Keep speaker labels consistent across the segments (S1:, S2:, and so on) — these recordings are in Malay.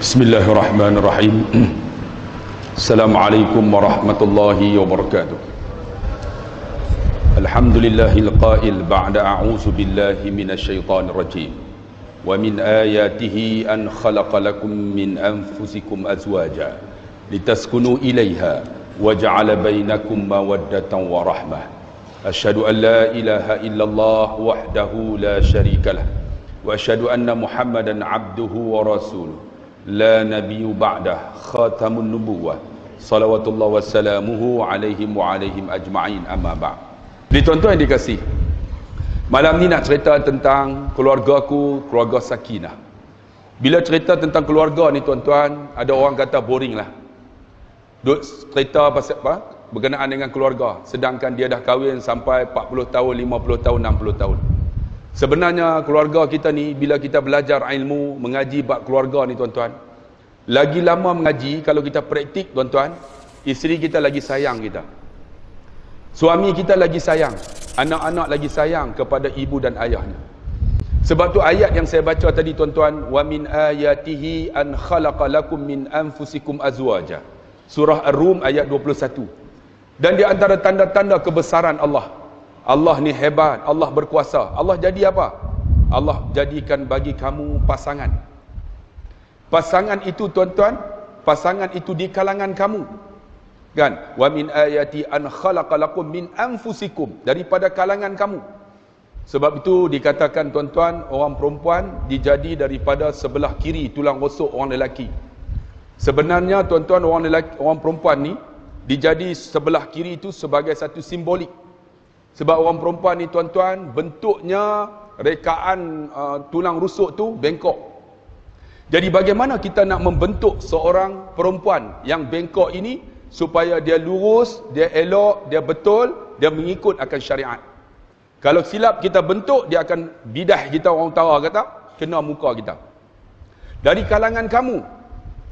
S1: Bismillahirrahmanirrahim. Assalamualaikum warahmatullahi wabarakatuh. Alhamdulillahil qail ba'da a'udzu billahi minasyaitonir rajim. Wa min ayatihi an khalaqa lakum min anfusikum azwaja litaskunu ilaiha wa ja'ala bainakum mawaddatan wa rahmah. Asyhadu an la ilaha illallah wahdahu la syarikalah wa asyhadu anna Muhammadan abduhu wa rasuluh. La nabiyyu ba'dah khatamun nubuwah salawatullah wassalamuhu alaihim wa alaihim ajma'in amma ba'd. Jadi tuan-tuan yang dikasih, malam ni nak cerita tentang keluarga aku, keluarga Sakinah. Bila cerita tentang keluarga ni tuan-tuan, ada orang kata boring lah. Duk cerita pasal apa? Berkenaan dengan keluarga, sedangkan dia dah kahwin sampai 40 tahun, 50 tahun, 60 tahun. Sebenarnya keluarga kita ni, bila kita belajar ilmu, mengaji bab keluarga ni tuan-tuan, lagi lama mengaji, kalau kita praktik tuan-tuan, isteri kita lagi sayang kita, suami kita lagi sayang, anak-anak lagi sayang kepada ibu dan ayahnya. Sebab tu ayat yang saya baca tadi tuan-tuan, wa min ayatihi an khalaqa lakum min anfusikum azwaja, surah Ar-Rum ayat 21. Dan di antara tanda-tanda kebesaran Allah, Allah ni hebat, Allah berkuasa. Allah jadi apa? Allah jadikan bagi kamu pasangan. Pasangan itu tuan-tuan, pasangan itu di kalangan kamu. Kan? Wa min ayati an khalaqa lakum min anfusikum, daripada kalangan kamu. Sebab itu dikatakan tuan-tuan, orang perempuan dijadi daripada sebelah kiri tulang rusuk orang lelaki. Sebenarnya tuan-tuan, orang perempuan ni dijadi sebelah kiri itu sebagai satu simbolik. Sebab orang perempuan ni tuan-tuan, bentuknya rekaan tulang rusuk tu bengkok. Jadi bagaimana kita nak membentuk seorang perempuan yang bengkok ini supaya dia lurus, dia elok, dia betul, dia mengikut akan syariat. Kalau silap kita bentuk, dia akan bidah kita, orang utara kata, kena muka kita. Dari kalangan kamu.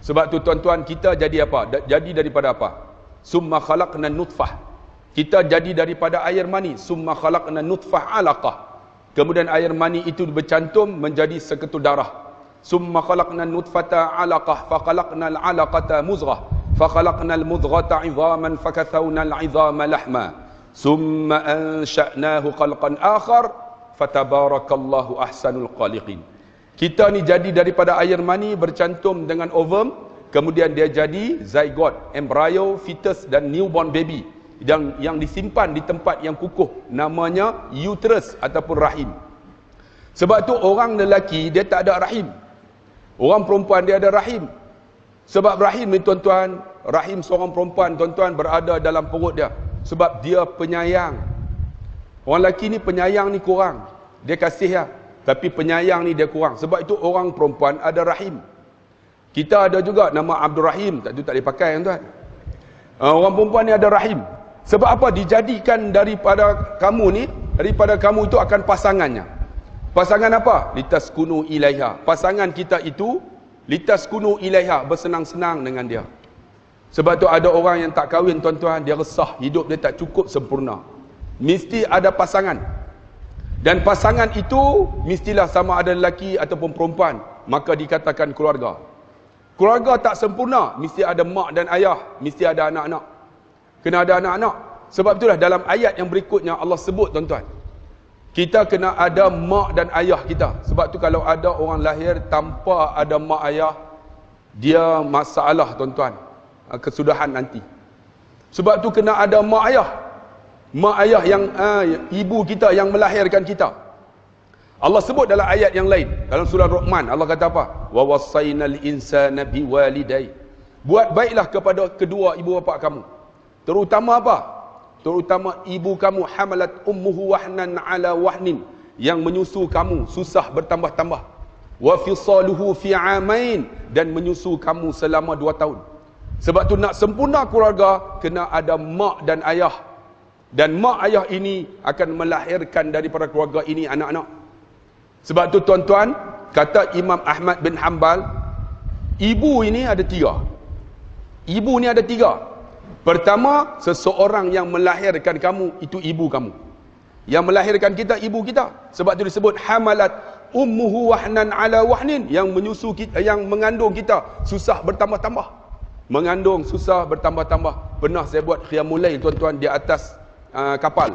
S1: Sebab tu tuan-tuan, kita jadi apa? Jadi daripada apa? Summa khalaqna nutfah. Kita jadi daripada air mani. Summa khalaqna nutfah alaqah. Kemudian air mani itu bercantum menjadi seketul darah. Summa khalaqna nutfata alaqah. Fakhalaqna alaqata muzghah. Fakhalaqna almuzghata idhaman. Fakathawna al'idhama lahma. Summa ansha'nahu khalqan akhar. Fatabarakallahu ahsanul khaliqin. Kita ni jadi daripada air mani bercantum dengan ovum. Kemudian dia jadi zygote, embryo, fetus dan newborn baby. Yang disimpan di tempat yang kukuh, namanya uterus ataupun rahim. Sebab tu orang lelaki dia tak ada rahim, orang perempuan dia ada rahim. Sebab rahim ni tuan-tuan, rahim seorang perempuan tuan-tuan berada dalam perut dia, sebab dia penyayang. Orang lelaki ni penyayang ni kurang, dia kasih ya, tapi penyayang ni dia kurang. Sebab itu orang perempuan ada rahim. Kita ada juga nama Abdul Rahim, tak boleh pakai tuan-tuan. Orang perempuan ni ada rahim. Sebab apa? Dijadikan daripada kamu ni, daripada kamu itu akan pasangannya. Pasangan apa? Litaskunu ilaiha. Pasangan kita itu litaskunu ilaiha, bersenang-senang dengan dia. Sebab tu ada orang yang tak kahwin tuan-tuan, dia resah, hidup dia tak cukup sempurna. Mesti ada pasangan. Dan pasangan itu mestilah sama ada lelaki ataupun perempuan, maka dikatakan keluarga. Keluarga tak sempurna, mesti ada mak dan ayah, mesti ada anak-anak. Kena ada anak-anak. Sebab itulah dalam ayat yang berikutnya Allah sebut tuan-tuan, kita kena ada mak dan ayah kita. Sebab tu kalau ada orang lahir tanpa ada mak ayah, dia masalah tuan-tuan, kesudahan nanti. Sebab tu kena ada mak ayah. Mak ayah yang ibu kita yang melahirkan kita. Allah sebut dalam ayat yang lain, dalam surah Luqman, Allah kata apa? Wa wassaynal insana biwalidayhi. Buat baiklah kepada kedua ibu bapa kamu. Terutama apa? Terutama ibu kamu, hamalat ummuhu wahnan ala wahnin, yang menyusu kamu susah bertambah-tambah. Wa fisaluhu fi amain, dan menyusu kamu selama 2 tahun. Sebab tu nak sempurna keluarga, kena ada mak dan ayah. Dan mak ayah ini akan melahirkan daripada keluarga ini anak-anak. Sebab tu tuan-tuan, kata Imam Ahmad bin Hanbal, ibu ini ada 3. Ibu ni ada 3. Pertama, seseorang yang melahirkan kamu, itu ibu kamu. Yang melahirkan kita, ibu kita. Sebab itu disebut hamalat ummuhu wahnan ala wahnin, yang menyusu kita, yang mengandung kita susah bertambah-tambah. Mengandung susah bertambah-tambah. Pernah saya buat qiyamul lail tuan-tuan di atas kapal.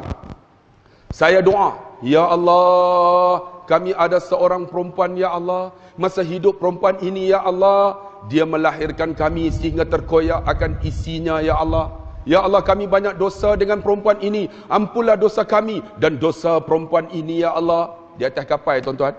S1: Saya doa, ya Allah, kami ada seorang perempuan ya Allah, masa hidup perempuan ini ya Allah, dia melahirkan kami sehingga terkoyak akan isinya ya Allah. Ya Allah, kami banyak dosa dengan perempuan ini, ampunlah dosa kami dan dosa perempuan ini ya Allah. Di atas kapal tuan-tuan.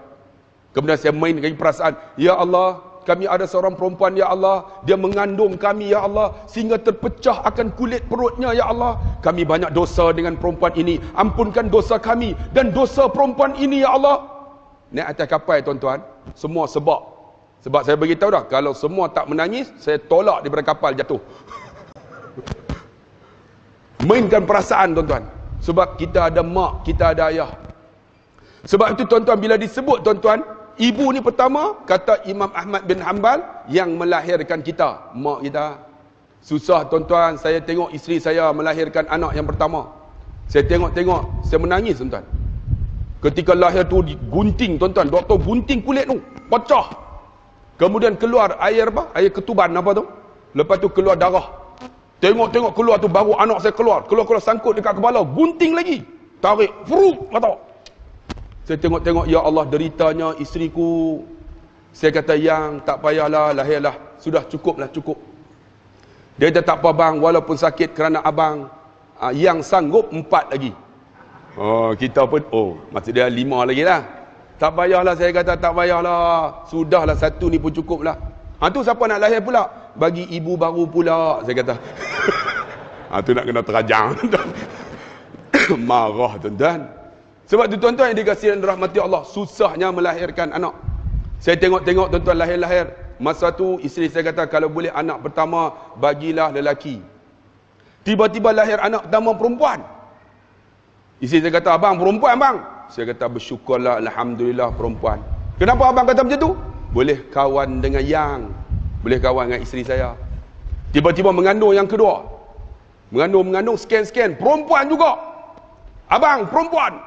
S1: Kemudian saya main dengan perasaan, ya Allah, kami ada seorang perempuan ya Allah, dia mengandung kami ya Allah sehingga terpecah akan kulit perutnya ya Allah. Kami banyak dosa dengan perempuan ini, ampunkan dosa kami dan dosa perempuan ini ya Allah. Naik atas kapal tuan-tuan, semua sebab saya beritahu dah, kalau semua tak menangis, saya tolak daripada kapal jatuh. Mainkan perasaan tuan-tuan, sebab kita ada mak, kita ada ayah. Sebab itu tuan-tuan, bila disebut tuan-tuan, ibu ni pertama, kata Imam Ahmad bin Hanbal, yang melahirkan kita, mak kita. Susah tuan-tuan, saya tengok isteri saya melahirkan anak yang pertama. Saya tengok, saya menangis tuan-tuan. Ketika lahir tu gunting tuan-tuan, doktor gunting kulit tu, pecah. Kemudian keluar air apa? Air ketuban apa tu? Lepas tu keluar darah. Tengok keluar tu, baru anak saya keluar sangkut dekat kepala, gunting lagi. Tarik, furuk, kata. Saya tengok, ya Allah, deritanya isteriku. Saya kata, yang tak payahlah, lahirlah. Sudah cukup. Dia kata, tak apa bang, walaupun sakit kerana abang, yang sanggup 4 lagi. Oh, kita pun, maksud dia 5 lagi lah. Tak payahlah, saya kata, tak payahlah. Sudahlah, 1 ni pun cukup lah. Tu siapa nak lahir pula? Bagi ibu baru pula, saya kata. Tu nak kena terajang. Marah tuan-tuan. Sebab tu tuan-tuan yang dikasihi dan dirahmati Allah, susahnya melahirkan anak. Saya tengok tuan-tuan lahir. Masa tu isteri saya kata, kalau boleh anak pertama bagilah lelaki. Tiba-tiba lahir anak pertama perempuan. Isteri saya kata, abang perempuan bang. Saya kata, bersyukurlah, alhamdulillah perempuan. Kenapa abang kata macam tu? Boleh kawan dengan boleh kawan dengan isteri saya. Tiba-tiba mengandung yang kedua. Mengandung, scan, perempuan juga. Abang, perempuan.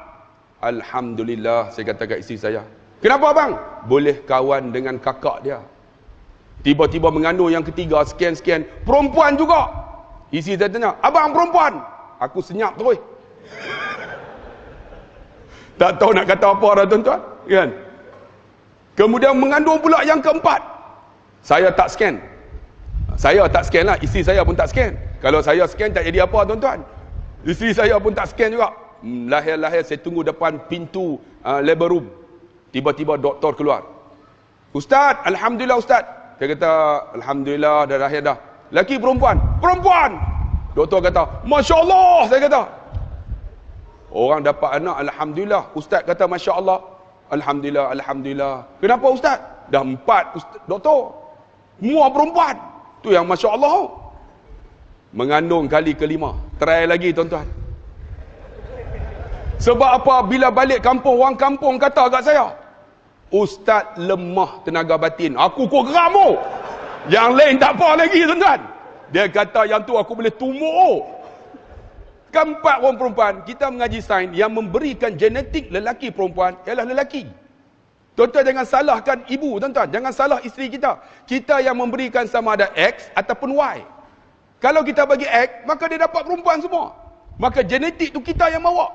S1: Alhamdulillah, saya kata kat isteri saya. Kenapa abang? Boleh kawan dengan kakak dia. Tiba-tiba mengandung yang ketiga, scan, perempuan juga. Isteri saya tanya, abang perempuan. Aku senyap terus. Tak tahu nak kata apa dah tuan-tuan. Kan? Kemudian mengandung pula yang keempat. Saya tak scan lah, isteri saya pun tak scan. Kalau saya scan tak jadi apa tuan-tuan. Isteri saya pun tak scan juga. Lahir saya tunggu depan pintu labor room. Tiba-tiba doktor keluar. Ustaz, alhamdulillah Ustaz. Dia kata, alhamdulillah dah lahir dah. Laki perempuan? Perempuan. Doktor kata, Masya Allah. Saya kata, orang dapat anak, alhamdulillah. Ustaz kata Masya Allah. Alhamdulillah. Kenapa Ustaz? Dah 4 Ustaz, doktor. Semua perempuan. Tu yang Masya Allah. Mengandung kali kelima. Try lagi tuan-tuan. Sebab apa? Bila balik kampung, orang kampung kata kat saya, Ustaz lemah tenaga batin. Aku kok geram. Yang lain tak apa lagi tuan-tuan. Dia kata yang tu aku boleh tumbuk. Keempat orang perempuan, kita mengaji sains, yang memberikan genetik lelaki perempuan ialah lelaki. Tuan-tuan jangan salahkan ibu, tuan-tuan. Jangan salah isteri kita. Kita yang memberikan sama ada X ataupun Y. Kalau kita bagi X, maka dia dapat perempuan semua. Maka genetik tu kita yang bawa.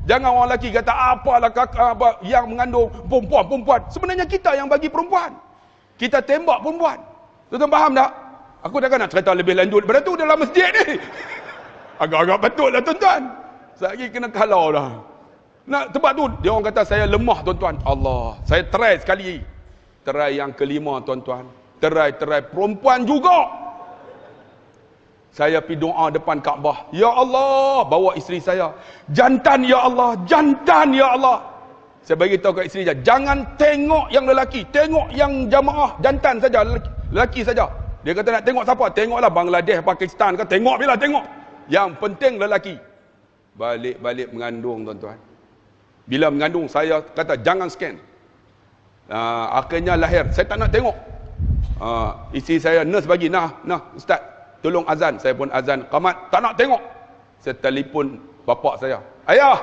S1: Jangan orang lelaki kata, apalah kakak yang mengandung perempuan. Sebenarnya kita yang bagi perempuan. Kita tembak perempuan. Tuan-tuan faham tak? Aku takkan nak cerita lebih lanjut daripada tu dalam masjid ni. Agak-agak betul lah tuan-tuan. Saya kena kalau dah. Nak sebab tu dia orang kata saya lemah tuan-tuan. Allah, saya try sekali. Try yang kelima tuan-tuan. Try perempuan juga. Saya pergi doa depan Kaabah. Ya Allah, bawa isteri saya. Jantan ya Allah, jantan ya Allah. Saya bagi tahu kat isteri saya, jangan tengok yang lelaki, tengok yang jamaah jantan saja, lelaki saja. Dia kata nak tengok siapa? Tengoklah Bangladesh, Pakistan, kan tengok bila tengok. Yang penting lelaki. Balik mengandung tuan-tuan. Bila mengandung saya kata jangan scan. Akhirnya lahir. Saya tak nak tengok. Isteri saya nurse bagi, nah ustaz, tolong azan. Saya pun azan qamat, tak nak tengok. Saya telefon bapak saya. Ayah,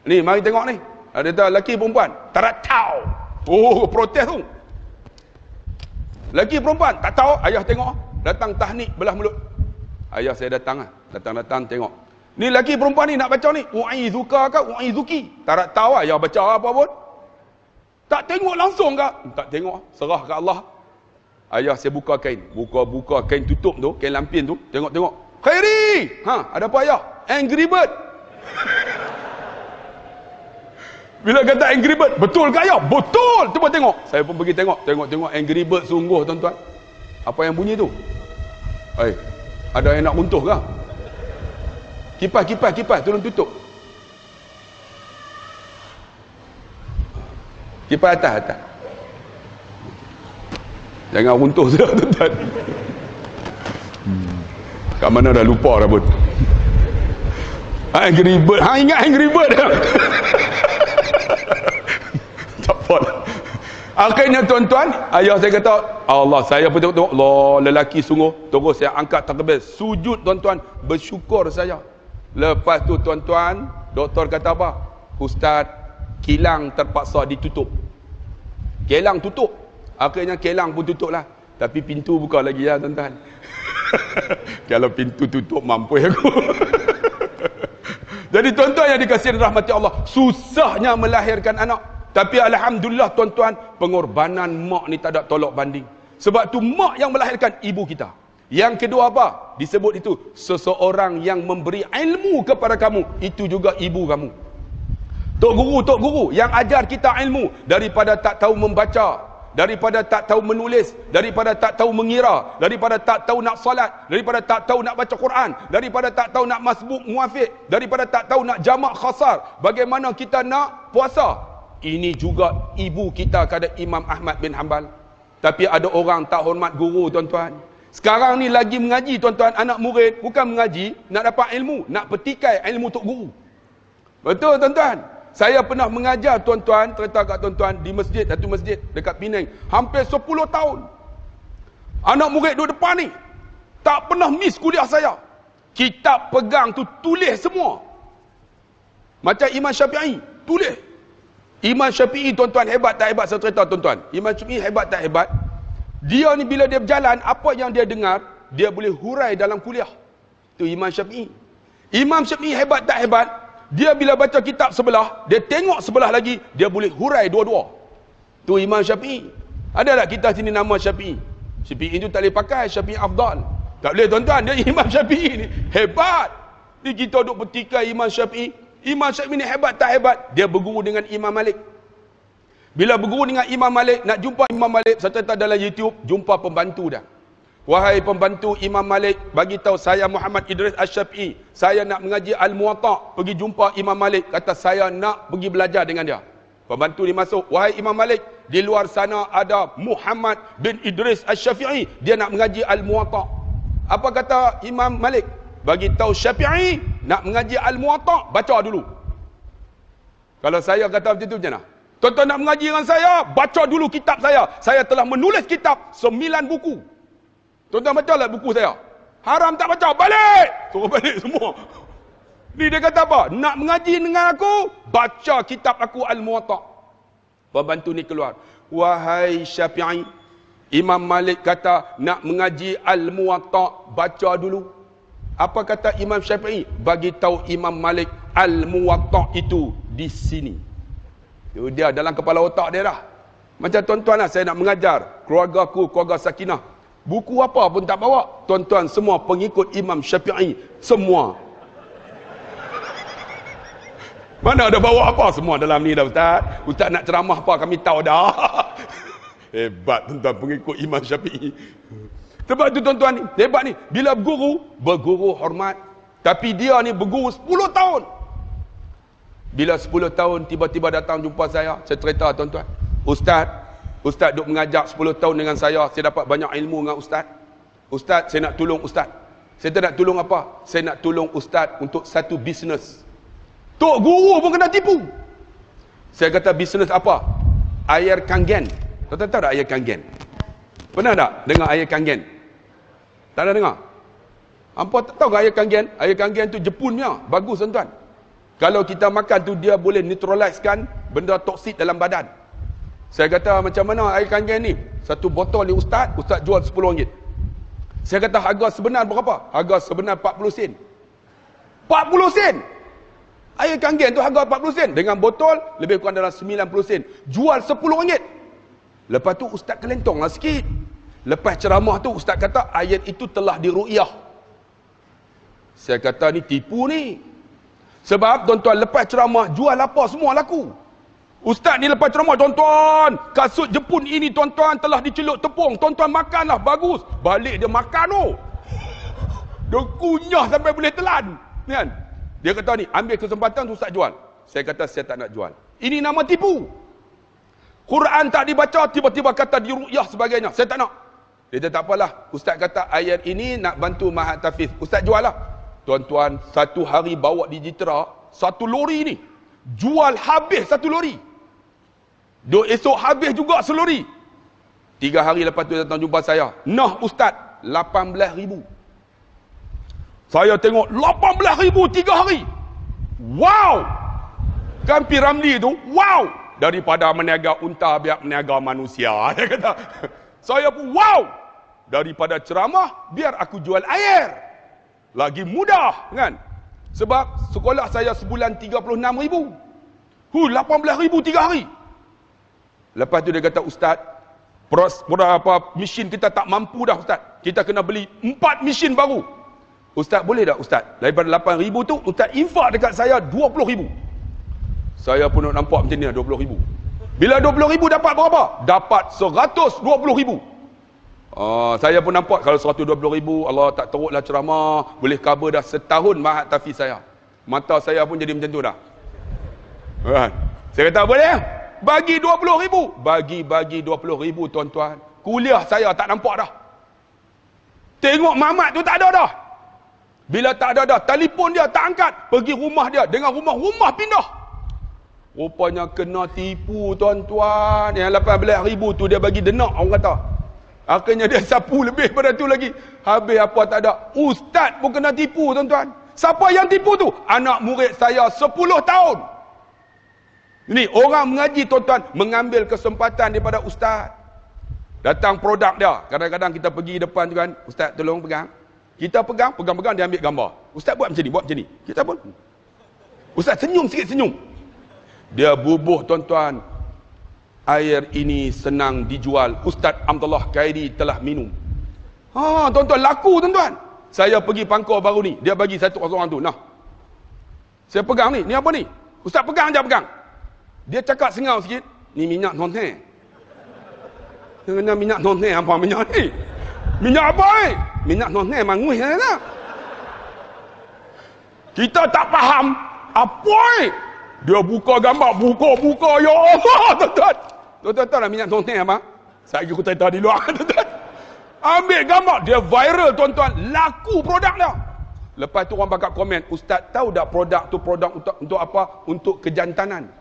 S1: ni mari tengok ni. Ada tahu lelaki perempuan? Tak tahu. Oh, protes tu. Lelaki perempuan, tak tahu. Ayah tengok. Datang tahnik belah mulut. Ayah saya datang lah. Datang tengok. Ni lelaki perempuan ni nak baca ni. U'izuka ke u'izuki. Tak tahu ayah baca apa pun. Tak tengok langsung ke? Tak tengok. Serah ke Allah. Ayah saya buka kain. Buka kain tutup tu. Kain lampin tu. Tengok. Khairi! Ada apa ayah? Angry Bird. Bila kata Angry Bird, betul ke ayah? Betul! Cuba tengok. Saya pun pergi tengok. Tengok Angry Bird sungguh tuan-tuan. Apa yang bunyi tu? Ada yang nak runtuh ke? Kipas, tolong tutup. Kipas atas. Jangan runtuh sudah tuan-tuan. Kat mana dah lupa dah pun. Angry Bird. Ingat Angry Bird dah. Tak apa. Akhirnya tuan-tuan, ayah saya kata, Allah, saya pun tengok, Allah, lelaki sungguh. Terus saya angkat takbir, sujud tuan-tuan, bersyukur saya. Lepas tu tuan-tuan, doktor kata apa? Ustaz, kilang terpaksa ditutup. Kilang tutup. Akhirnya kilang pun tutup lah. Tapi pintu buka lagi ya tuan-tuan. Kalau pintu tutup, mampu aku. Jadi tuan-tuan yang dikasihi rahmati Allah, susahnya melahirkan anak. Tapi alhamdulillah tuan-tuan, pengorbanan mak ni tak ada tolak banding. Sebab tu mak yang melahirkan ibu kita. Yang kedua apa? Disebut itu seseorang yang memberi ilmu kepada kamu, itu juga ibu kamu. Tok guru yang ajar kita ilmu, daripada tak tahu membaca, daripada tak tahu menulis, daripada tak tahu mengira, daripada tak tahu nak salat, daripada tak tahu nak baca Quran, daripada tak tahu nak masbuk muafiq, daripada tak tahu nak jamak khasar, bagaimana kita nak puasa. Ini juga ibu kita kata Imam Ahmad bin Hanbal. Tapi ada orang tak hormat guru tuan-tuan. Sekarang ni lagi mengaji tuan-tuan, anak murid bukan mengaji nak dapat ilmu, nak petikai ilmu tok guru. Betul tuan-tuan. Saya pernah mengajar tuan-tuan, cerita kat tuan-tuan di masjid, satu masjid dekat Penang, hampir 10 tahun. Anak murid duduk depan ni, tak pernah miss kuliah saya. Kitab pegang tu tulis semua. Macam Imam Syafi'i, tulis. Imam Syafi'i tuan-tuan hebat tak hebat, saya cerita tuan-tuan. Imam Syafi'i hebat tak hebat? Dia ni bila dia berjalan, apa yang dia dengar, dia boleh hurai dalam kuliah. Tu Imam Syafi'i. Imam Syafi'i hebat tak hebat? Dia bila baca kitab sebelah, dia tengok sebelah lagi, dia boleh hurai dua-dua. Tu Imam Syafi'i. Ada tak kita sini nama Syafi'i? Syafi'i itu tak boleh pakai, Syafi'i afdal. Tak boleh tuan-tuan, dia Imam Syafi'i ni hebat. Ni kita duk petikai Imam Syafi'i. Imam Syafi'i ni hebat tak hebat? Dia berguru dengan Imam Malik. Bila berguru dengan Imam Malik, nak jumpa Imam Malik, saya cerita dalam YouTube, jumpa pembantu dah. Wahai pembantu Imam Malik, bagi tahu saya Muhammad Idris Asy-Syafi'i, saya nak mengaji Al-Muwatta', pergi jumpa Imam Malik, kata saya nak pergi belajar dengan dia. Pembantu ni masuk, wahai Imam Malik, di luar sana ada Muhammad bin Idris Asy-Syafi'i, dia nak mengaji Al-Muwatta'. Apa kata Imam Malik? Bagi tahu Syafi'i nak mengaji Al-Muwatta', baca dulu. Kalau saya kata macam tu macam mana? Tuan-tuan nak mengaji dengan saya, baca dulu kitab saya. Saya telah menulis kitab 9 buku. Tuan-tuan baca lah buku saya. Haram tak baca, balik! Suruh balik semua. Ni dia kata apa? Nak mengaji dengan aku, baca kitab aku Al-Muwatta'. Pembantu ni keluar. Wahai Syafi'i, Imam Malik kata nak mengaji Al-Muwatta', baca dulu. Apa kata Imam Syafi'i? Bagi tahu Imam Malik, Al-Muwatta' itu di sini. Itu dia dalam kepala otak dia dah. Macam tuan-tuan lah, saya nak mengajar keluarga aku, keluarga Sakinah. Buku apa pun tak bawa. Tuan-tuan semua pengikut Imam Syafi'i. Semua. Mana ada bawa apa semua dalam ni dah Ustaz. Ustaz nak ceramah apa kami tahu dah. Hebat tuan-tuan pengikut Imam Syafi'i. Sebab tu tuan-tuan ni, hebat ni. Bila berguru hormat. Tapi dia ni berguru 10 tahun. Bila 10 tahun tiba-tiba datang jumpa saya cerita tuan-tuan. Ustaz duk mengajar 10 tahun dengan saya dapat banyak ilmu dengan Ustaz. Ustaz, saya nak tolong Ustaz. Saya tak nak tolong apa? Saya nak tolong Ustaz untuk satu bisnes. Tok guru pun kena tipu. Saya kata bisnes apa? Air kangen. Tuan-tuan tahu tak air kangen? Pernah tak dengar air kangen? Tak ada dengar? Hampa tak tahu ke air kangen? Air kangen tu Jepun punya. Bagus tuan-tuan. Kalau kita makan tu dia boleh neutralizekan benda toksik dalam badan. Saya kata macam mana air kangen ni? Satu botol ni ustaz jual RM10. Saya kata harga sebenar berapa? Harga sebenar 40 sen. 40 sen! Air kangen tu harga 40 sen. Dengan botol lebih kurang dalam 90 sen. Jual RM10. Lepas tu ustaz kelentong lah sikit. Lepas ceramah tu ustaz kata ayat itu telah diru'yah. Saya kata ni tipu ni. Sebab tuan-tuan lepas ceramah jual apa semua laku. Ustaz ni lepas ceramah, tuan-tuan, kasut Jepun ini tuan-tuan telah dicelup tepung. Tuan-tuan makanlah, bagus. Balik dia makan tu. Dia kunyah sampai boleh telan. Kan? Dia kata ni, ambil kesempatan tu ustaz jual. Saya kata saya tak nak jual. Ini nama tipu. Quran tak dibaca, tiba-tiba kata diru'yah sebagainya. Saya tak nak. Dia kata tak apalah. Ustaz kata ayat ini nak bantu Mahat Tafiz. Ustaz jual lah. Tuan-tuan, satu hari bawa di Jitra, satu lori ni. Jual habis satu lori. Esok habis juga selori. 3 hari lepas tu datang jumpa saya. Nah ustaz, 18,000. Saya tengok 18,000 3 hari. Wow! Kan Piramli tu, wow! Daripada meniaga unta biar meniaga manusia. Dia kata. Saya pun wow! Daripada ceramah biar aku jual air. Lagi mudah kan? Sebab sekolah saya sebulan 36,000. 18,000 3 hari. Lepas tu dia kata, ustaz, mesin kita tak mampu dah ustaz. Kita kena beli 4 mesin baru. Ustaz boleh tak ustaz? Daripada 8,000 tu, ustaz infak dekat saya 20,000. Saya pun nak nampak macam ni 20,000. Bila 20,000 dapat berapa? Dapat 120,000. Saya pun nampak kalau 120,000, Allah tak teruklah ceramah, boleh cover dah setahun Mahat Tafiz saya. Mata saya pun jadi macam tu dah. Saya kata boleh? Bagi 20,000. Bagi 20,000 tuan-tuan. Kuliah saya tak nampak dah. Tengok Mamat tu tak ada dah. Bila tak ada dah, telefon dia tak angkat. Pergi rumah dia, dengan rumah pindah. Rupanya kena tipu tuan-tuan. Yang 18,000 tu dia bagi denak orang kata. Akhirnya dia sapu lebih pada tu lagi. Habis apa tak ada. Ustaz pun kena tipu tuan-tuan. Siapa yang tipu tu? Anak murid saya 10 tahun. Ini orang mengaji tuan-tuan, mengambil kesempatan daripada ustaz. Datang produk dia. Kadang-kadang kita pergi depan tu kan, ustaz tolong pegang. Kita pegang, dia ambil gambar. Ustaz buat macam ni. Kita pun. Ustaz senyum sikit, senyum. Dia bubuh tuan-tuan. Air ini senang dijual. Ustaz Abdullah Khairi telah minum. Tuan-tuan, laku tuan-tuan. Saya pergi Pangkor baru ni. Dia bagi satu orang tu. Nah. Saya pegang ni. Ni apa ni? Ustaz pegang je pegang. Dia cakap sengau sikit. Ni minyak non-hair. Dia kena minyak non-hair. Apa minyak ni? Minyak apa ni? Minyak non-hair manguih lah. Kita tak faham. Apa ni? Dia buka gambar. Buka. Ya Allah tuan-tuan. Tuan-tuan tahu lah minyak non-hair apa? Saya aku cerita di luar tuan-tuan. Ambil gambar. Dia viral tuan-tuan. Laku produk dia. Lepas tu orang bakal komen. Ustaz tahu tak produk tu produk untuk apa? Untuk kejantanan.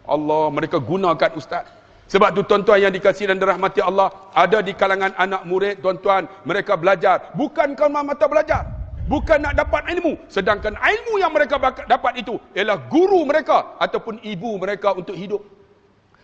S1: Allah, mereka gunakan ustaz. Sebab tu tuan-tuan yang dikasihi dan dirahmati Allah, ada di kalangan anak murid tuan-tuan, mereka belajar bukan kerana mata belajar, bukan nak dapat ilmu, sedangkan ilmu yang mereka dapat itu ialah guru mereka ataupun ibu mereka untuk hidup.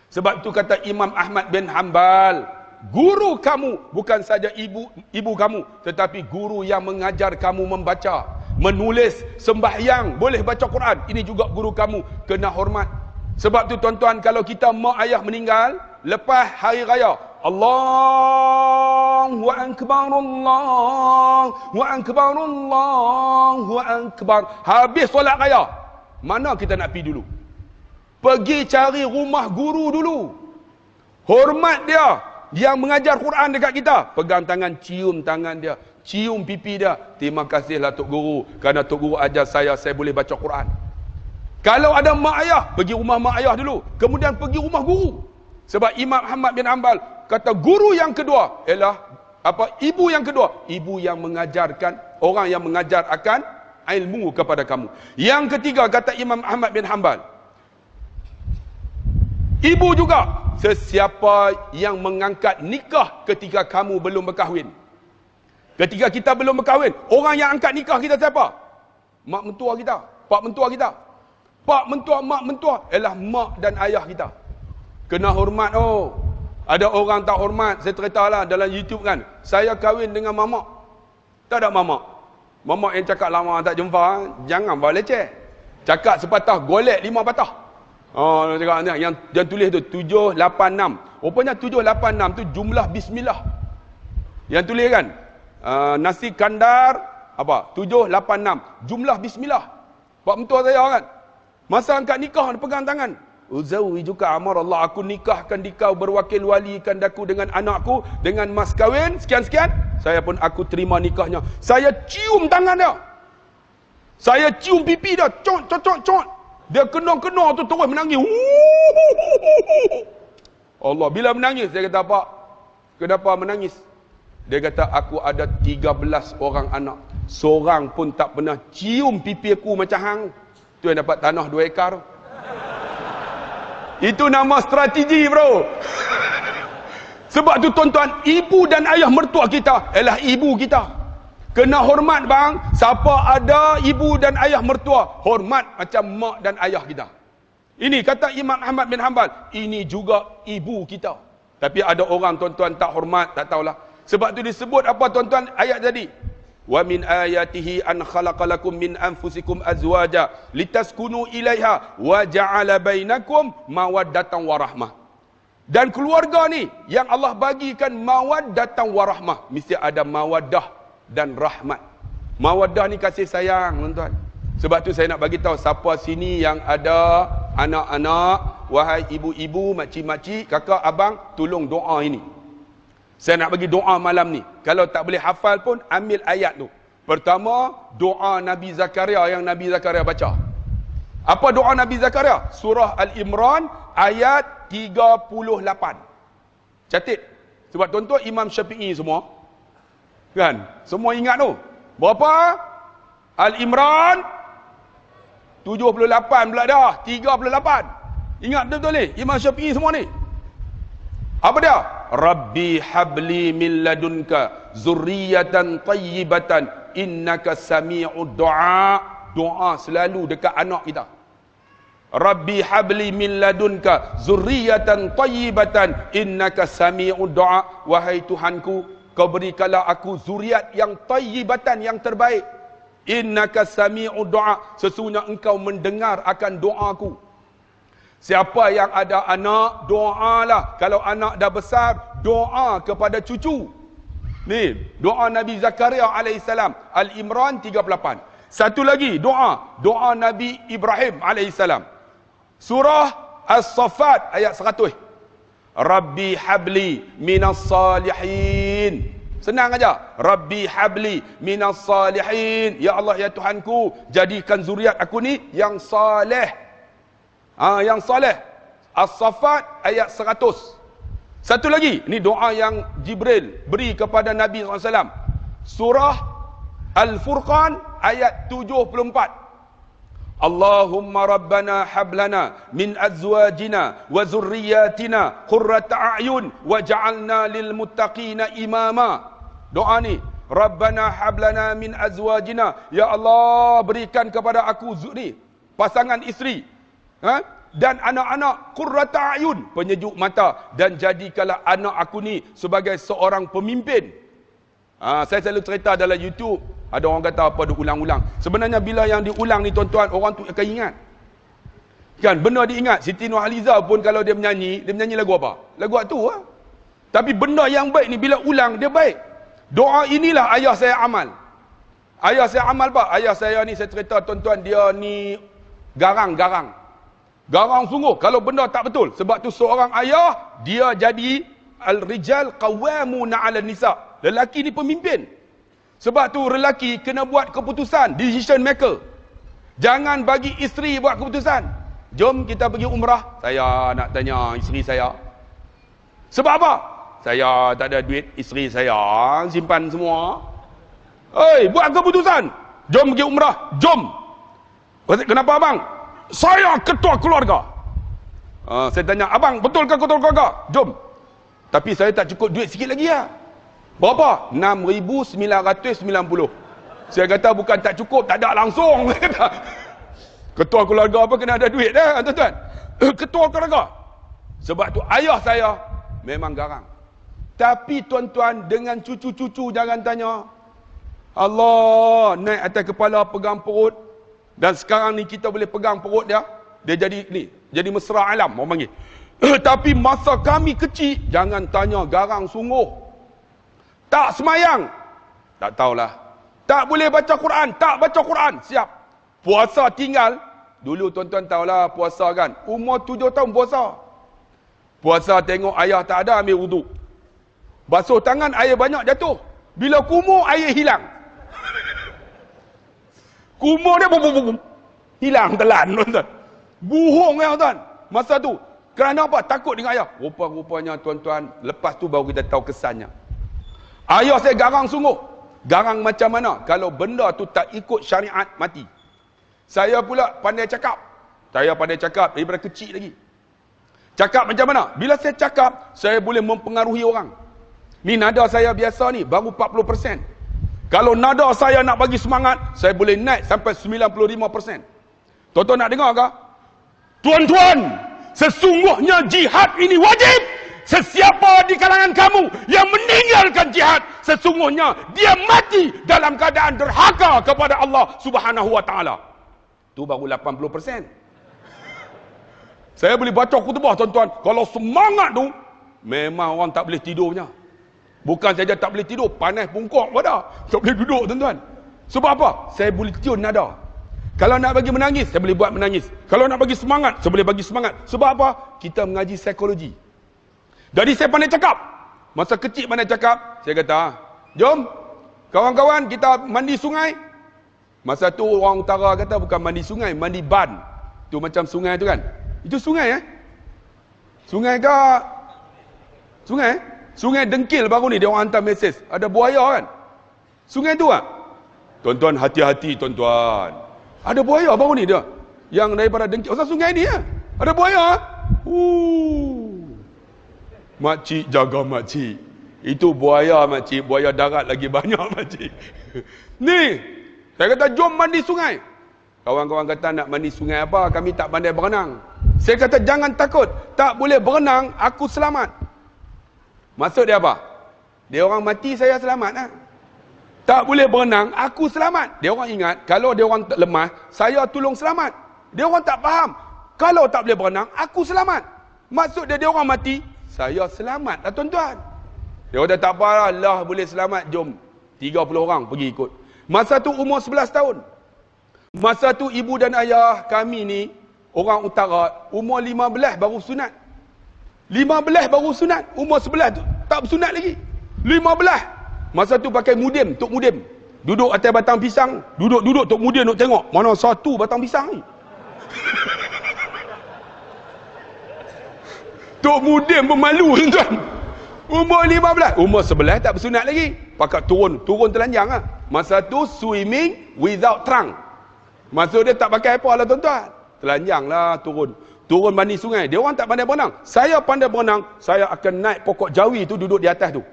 S1: Sebab tu kata Imam Ahmad bin Hanbal, guru kamu bukan saja ibu kamu, tetapi guru yang mengajar kamu membaca, menulis, sembahyang, boleh baca Quran, ini juga guru kamu, kena hormat. Sebab tu tuan-tuan, kalau kita mak ayah meninggal lepas hari raya, Allahu Akbar, Allahu Akbar, Allahu Akbar, habis solat raya, mana kita nak pergi dulu? Pergi cari rumah guru dulu. Hormat dia yang mengajar Quran dekat kita. Pegang tangan, cium tangan dia, cium pipi dia. Terima kasihlah Tok Guru, kerana Tok Guru ajar saya boleh baca Quran. Kalau ada mak ayah, pergi rumah mak ayah dulu. Kemudian pergi rumah guru. Sebab Imam Ahmad bin Hanbal kata guru yang kedua ialah ibu yang kedua. Ibu yang mengajarkan, orang yang mengajar akan ilmu kepada kamu. Yang ketiga kata Imam Ahmad bin Hanbal, ibu juga. Sesiapa yang mengangkat nikah ketika kamu belum berkahwin. Ketika kita belum berkahwin, orang yang angkat nikah kita siapa? Mak mentua kita, pak mentua kita. Pak mentua, mak mentua, ialah mak dan ayah kita. Kena hormat. Ada orang tak hormat. Saya ceritalah dalam YouTube kan, saya kahwin dengan mamak. Tak ada mamak. Mamak yang cakap lama tak jumpa, jangan bawa leceh. Cakap sepatah, golek 5 patah. Cakap yang tulis tu 786. Rupanya 786 tu jumlah bismillah. Yang tulis kan, nasi kandar apa? 786. Jumlah bismillah. Pak mentua saya kan, masa angkat nikah dia pegang tangan. Uzawijuka amar Allah, aku nikahkan dikau, berwakil walikan daku dengan anakku, dengan mas kahwin sekian-sekian. Saya pun aku terima nikahnya. Saya cium tangan dia. Saya cium pipi dia. Cot. Dia kena tu terus menangis. Allah, bila menangis, saya kata, Pak, kenapa menangis? Dia kata, aku ada 13 orang anak. Seorang pun tak pernah cium pipi aku macam hang. Tu yang dapat tanah 2 ekar. Itu nama strategi, bro. Sebab tu tuan-tuan, ibu dan ayah mertua kita ialah ibu kita. Kena hormat bang. Siapa ada ibu dan ayah mertua, hormat macam mak dan ayah kita. Ini kata Imam Ahmad bin Hanbal, ini juga ibu kita. Tapi ada orang tuan-tuan tak hormat, tak tahulah. Sebab tu disebut apa tuan-tuan ayat tadi? Wa min ayatihi an khalaqalakum min anfusikum azwaja litaskunu ilaiha wa ja'ala bainakum mawaddatan warahmah. Dan keluarga ni yang Allah bagikan mawaddatan warahmah, mesti ada mawaddah dan rahmat. Mawaddah ni kasih sayang tuan-tuan. Sebab tu saya nak bagi tahu siapa sini yang ada anak-anak, wahai ibu-ibu, makcik-makcik, kakak, abang, tolong doa ini. Saya nak bagi doa malam ni. Kalau tak boleh hafal pun, ambil ayat tu. Pertama, doa Nabi Zakaria yang Nabi Zakaria baca. Apa doa Nabi Zakaria? Surah Al-Imran ayat 38. Catat. Sebab tuan-tuan Imam Syafi'i semua. Kan? Semua ingat tu. Berapa? Al-Imran 78 pula dah. 38. Ingat betul-betul ni? Imam Syafi'i semua ni. Apa dia? Rabbi habli min ladunka zurriyatan tayyibatan innaka sami'ud du'a. Doa selalu dekat anak kita. Rabbi habli min ladunka zurriyatan tayyibatan innaka sami'ud du'a. Wahai Tuhanku, kau berikanlah aku zuriat yang tayyibatan, yang terbaik. Innaka sami'ud du'a. Sesungguhnya engkau mendengar akan doaku. Siapa yang ada anak, doalah. Kalau anak dah besar, doa kepada cucu. Ni, doa Nabi Zakaria alaihissalam. Al-Imran 38. Satu lagi, doa. Doa Nabi Ibrahim alaihissalam. Surah As-Saffat ayat 100. Rabbi habli minas salihin. Senang aja. Rabbi habli minas salihin. Ya Allah, ya Tuhanku, jadikan zuriat aku ni yang saleh. Yang soleh. As-Saffat ayat 100. Satu lagi, ni doa yang Jibril beri kepada Nabi SAW. Surah Al-Furqan ayat 74. Allahumma rabbana hablana min azwajina wa zurriyatina qurrata a'yun waj'alna lil muttaqina imama. Doa ni, Rabbana hablana min azwajina, ya Allah berikan kepada aku ni pasangan isteri, dan anak-anak qurrata a'yun, penyejuk mata, dan jadikanlah anak aku ni sebagai seorang pemimpin. Saya selalu cerita dalam YouTube, ada orang kata apa diulang-ulang. Sebenarnya bila yang diulang ni tuan-tuan, orang tu akan ingat. Kan benda diingat. Siti Nurhaliza pun kalau dia menyanyi lagu apa? Lagu tu lah. Tapi benda yang baik ni bila ulang dia baik. Doa inilah ayah saya amal. Ayah saya amal pak. Ayah saya ni saya cerita tuan-tuan, dia ni garang sungguh kalau benda tak betul. Sebab tu seorang ayah, dia jadi al-rijal qawwamuna 'ala nisa. Lelaki ni pemimpin. Sebab tu lelaki kena buat keputusan, decision maker. Jangan bagi isteri buat keputusan. Jom kita pergi umrah. Saya nak tanya isteri saya. Sebab apa? Saya tak ada duit, isteri saya simpan semua. Buat keputusan. Jom pergi umrah. Jom. Kenapa abang? Saya ketua keluarga. Saya tanya, abang betulkah ketua keluarga? Jom. Tapi saya tak cukup duit sikit lagi ya. Berapa? 6,990. Saya kata bukan tak cukup, tak ada langsung. Ketua keluarga apa kena ada duit dah, tuan-tuan. Ketua keluarga. Sebab tu ayah saya memang garang. Tapi tuan-tuan, dengan cucu-cucu jangan tanya. Allah, naik atas kepala pegang perut. Dan sekarang ni kita boleh pegang perut dia. Dia jadi ni, jadi mesra alam orang panggil. Tapi masa kami kecil, jangan tanya, garang sungguh. Tak semayang, tak tahulah. Tak boleh baca Quran, tak baca Quran, siap. Puasa tinggal, dulu tuan-tuan tahulah puasa kan. Umur 7 tahun puasa. Puasa tengok ayah tak ada, ambil wuduk. Basuh tangan, air banyak jatuh. Bila kumur, air hilang. Kumur dia hilang telan, tuan-tuan. Buhung ya, tuan. Masa tu. Kerana apa? Takut dengan ayah. Rupa-rupanya, tuan-tuan, lepas tu baru kita tahu kesannya. Ayah saya garang sungguh. Garang macam mana? Kalau benda tu tak ikut syariat, mati. Saya pula pandai cakap. Saya pandai cakap daripada kecil lagi. Cakap macam mana? Bila saya cakap, saya boleh mempengaruhi orang. Ni nada saya biasa ni, baru 40%. Kalau nada saya nak bagi semangat, saya boleh naik sampai 95%. Tuan-tuan nak dengar ke? Tuan-tuan, sesungguhnya jihad ini wajib. Sesiapa di kalangan kamu yang meninggalkan jihad, sesungguhnya dia mati dalam keadaan derhaka kepada Allah Subhanahu wa taala. Tu baru 80%. Saya boleh baca khutbah, tuan-tuan. Kalau semangat tu, memang orang tak boleh tidurnya. Bukan saja tak boleh tidur, panas pungkok pada. Tak boleh duduk, tuan-tuan. Sebab apa? Saya boleh tune nada. Kalau nak bagi menangis, saya boleh buat menangis. Kalau nak bagi semangat, saya boleh bagi semangat. Sebab apa? Kita mengaji psikologi. Jadi saya pandai cakap. Masa kecil pandai cakap, saya kata, jom, kawan-kawan kita mandi sungai. Masa tu orang utara kata bukan mandi sungai, mandi ban. Tu macam sungai tu kan. Itu sungai Sungai ke? Sungai? Sungai Dengkil baru ni dia orang hantar mesej. Ada buaya kan? Sungai tu Tuan-tuan hati-hati, tuan-tuan. Ada buaya baru ni dia. Yang daripada Dengkil. Pasal sungai ni ada buaya makcik jaga makcik. Itu buaya makcik. Buaya darat lagi banyak makcik. Ni, saya kata jom mandi sungai. Kawan-kawan kata nak mandi sungai apa? Kami tak pandai berenang. Saya kata jangan takut. Tak boleh berenang, aku selamat. Maksud dia apa? Dia orang mati, saya selamat Tak boleh berenang, aku selamat. Dia orang ingat, kalau dia orang lemah, saya tolong selamat. Dia orang tak faham. Kalau tak boleh berenang, aku selamat. Maksud dia orang mati, saya selamat lah, tuan-tuan. Dia kata tak apalah, Allah boleh selamat, jom. 30 orang pergi ikut. Masa tu umur 11 tahun. Masa tu ibu dan ayah kami ni, orang utara, umur 15 baru sunat. 15 baru sunat. Umur 11 tu tak bersunat lagi. 15. Masa tu pakai mudim, tok mudim. Duduk atas batang pisang. Duduk tok mudim nak tengok. Mana satu batang pisang ni. Tok mudim pemalu, tuan. Umur 15. Umur 11 tak bersunat lagi. Pakat turun telanjang Masa tu swimming without trunk. Maksud dia tak pakai apa lah, tuan-tuan. Telanjang lah turun. Turun mandi sungai. Dia orang tak pandai berenang. Saya pandai berenang. Saya akan naik pokok jawi tu, duduk di atas tu.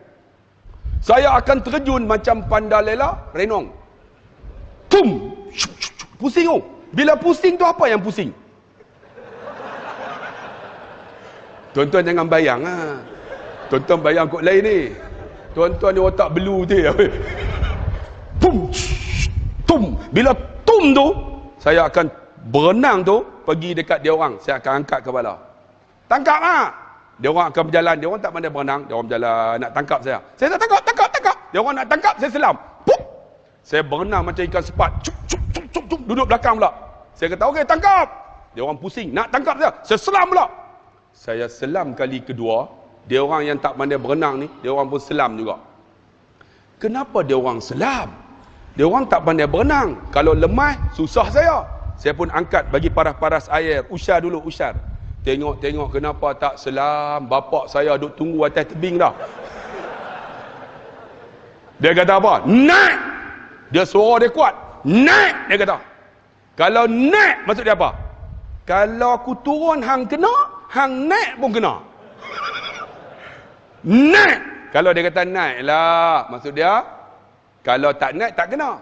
S1: Saya akan terjun macam Pandalela renong. Pum! Pusing tu. Bila pusing tu apa yang pusing? Tuan-tuan jangan bayang Tuan-tuan bayang kot lain ni. Tuan-tuan ni otak belu tu. Pum! Tum! Bila tum tu, saya akan berenang tu, pergi dekat dia orang. Saya akan angkat kepala. Tangkap Dia orang akan berjalan. Dia orang tak pandai berenang. Dia orang berjalan nak tangkap saya. Saya tak tangkap. Dia orang nak tangkap, saya selam. Pup! Saya berenang macam ikan sepat. Cup. Duduk belakang pula. Saya kata, okey, tangkap. Dia orang pusing. Nak tangkap saya. Saya selam pula. Saya selam kali kedua. Dia orang yang tak pandai berenang ni, dia orang pun selam juga. Kenapa dia orang selam? Dia orang tak pandai berenang. Kalau lemah, susah saya. Saya pun angkat bagi paras-paras air. Usar dulu, usar. Tengok kenapa tak selam. Bapak saya duduk tunggu atas tebing dah. Dia kata apa? Naik! Dia suara dia kuat. Naik! Dia kata. Kalau naik, maksud dia apa? Kalau aku turun, hang kena, hang naik pun kena. Naik! Kalau dia kata naik lah, maksud dia, kalau tak naik, tak kena.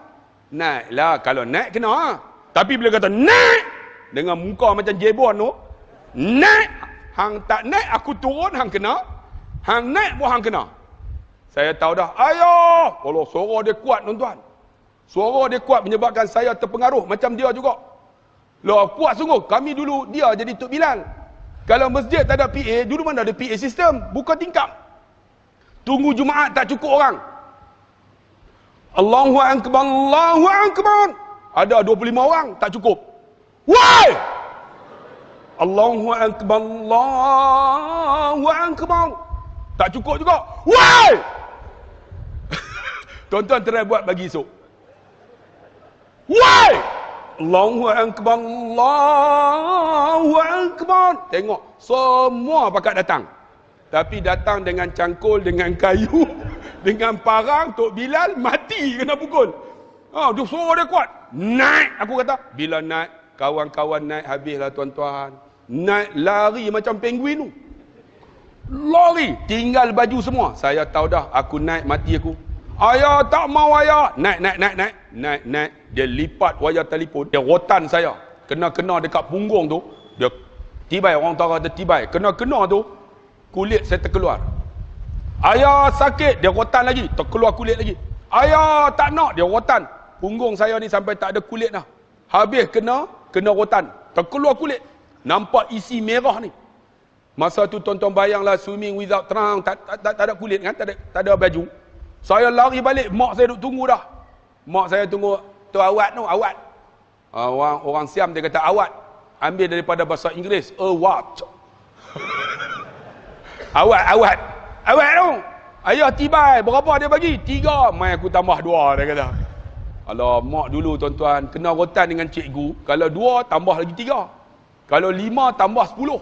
S1: Naik lah, kalau naik, kena. Tapi bila kata naik, dengan muka macam jebon tu. Naik, hang tak naik aku turun, hang kena. Hang naik pun hang kena. Saya tahu dah, ayah. Kalau suara dia kuat tuan-tuan. Suara dia kuat menyebabkan saya terpengaruh macam dia juga. Lah kuat sungguh. Kami dulu dia jadi Tok Bilal. Kalau masjid tak ada PA, dulu mana ada PA sistem, buka tingkap. Tunggu Jumaat tak cukup orang. Allahu akbar, Allahu akbar. Ada 25 orang, tak cukup. Woi! Allahu akbar, Allahu akbar. Tak cukup juga. Woi! Tuan-tuan try buat bagi esok. Woi! Allahu akbar, Allahu akbar. Tengok, semua pakat datang. Tapi datang dengan cangkul, dengan kayu, dengan parang. Tok Bilal mati kena pukul. Dia suara dia kuat. Naik, aku kata. Bila naik, kawan-kawan naik habislah tuan-tuan. Naik lari macam penguin tu. Lari, tinggal baju semua. Saya tahu dah, aku naik mati aku. Ayah tak mau ayah. Naik. Dia lipat wayar telefon. Dia rotan saya. Kena-kena dekat punggung tu. Dia tibai, orang tahu kata tibai. Kena-kena tu, kulit saya terkeluar. Ayah sakit, dia rotan lagi. Terkeluar kulit lagi. Ayah tak nak, dia rotan. Punggung saya ni sampai tak ada kulit dah. Habis kena rotan. Terkeluar kulit. Nampak isi merah ni. Masa tu tuan-tuan bayanglah swimming without trunk. Tak ada kulit kan, tak ada baju. Saya lari balik, mak saya duk tunggu dah. Mak saya tunggu, tu awat. Orang Siam dia kata awat. Ambil daripada bahasa Inggeris, awat. Awat tu. Ayah tibai, berapa dia bagi? 3. Mai aku tambah 2, dia kata. Kalau mak dulu tuan-tuan, kena rotan dengan cikgu. Kalau 2, tambah lagi 3. Kalau 5, tambah 10.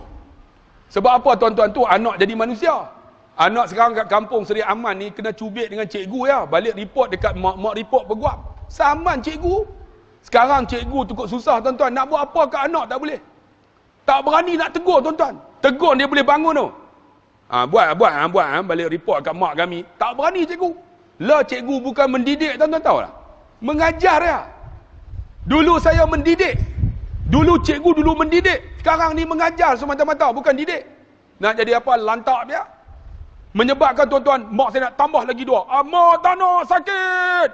S1: Sebab apa tuan-tuan tu anak jadi manusia? Anak sekarang kat kampung Seri Aman ni kena cubit dengan cikgu ya. Balik report dekat mak report peguam. Saman cikgu. Sekarang cikgu tu kok susah tuan-tuan. Nak buat apa kat anak tak boleh. Tak berani nak tegur tuan-tuan. Tegur dia boleh bangun tu. Buat balik report kat mak kami. Tak berani cikgu. Lah cikgu bukan mendidik tuan-tuan tahu tak? Mengajar ya. Dulu saya mendidik. Dulu cikgu dulu mendidik. Sekarang ni mengajar semata-mata, bukan didik. Nak jadi apa? Lantak dia. Menyebabkan tuan-tuan, mak saya nak tambah lagi 2. Mak tak nak, sakit.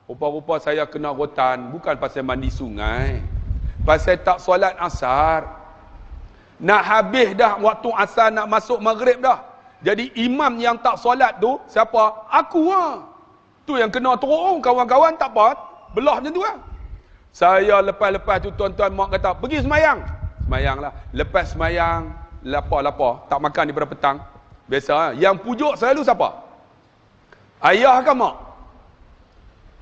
S1: Rupa-rupa saya kena rotan. Bukan pasal mandi sungai. Pasal tak solat asar. Nak habis dah waktu asar, nak masuk maghrib dah. Jadi imam yang tak solat tu, siapa? Aku lah. Tu yang kena teruk. Kawan-kawan tak apa. Belah macam tu lah. Saya lepas-lepas tu tuan-tuan mak kata, pergi semayang. Semayang lah. Lepas semayang, lapar-lapar. Tak makan daripada petang. Biasa, yang pujuk selalu siapa? Ayah ke mak?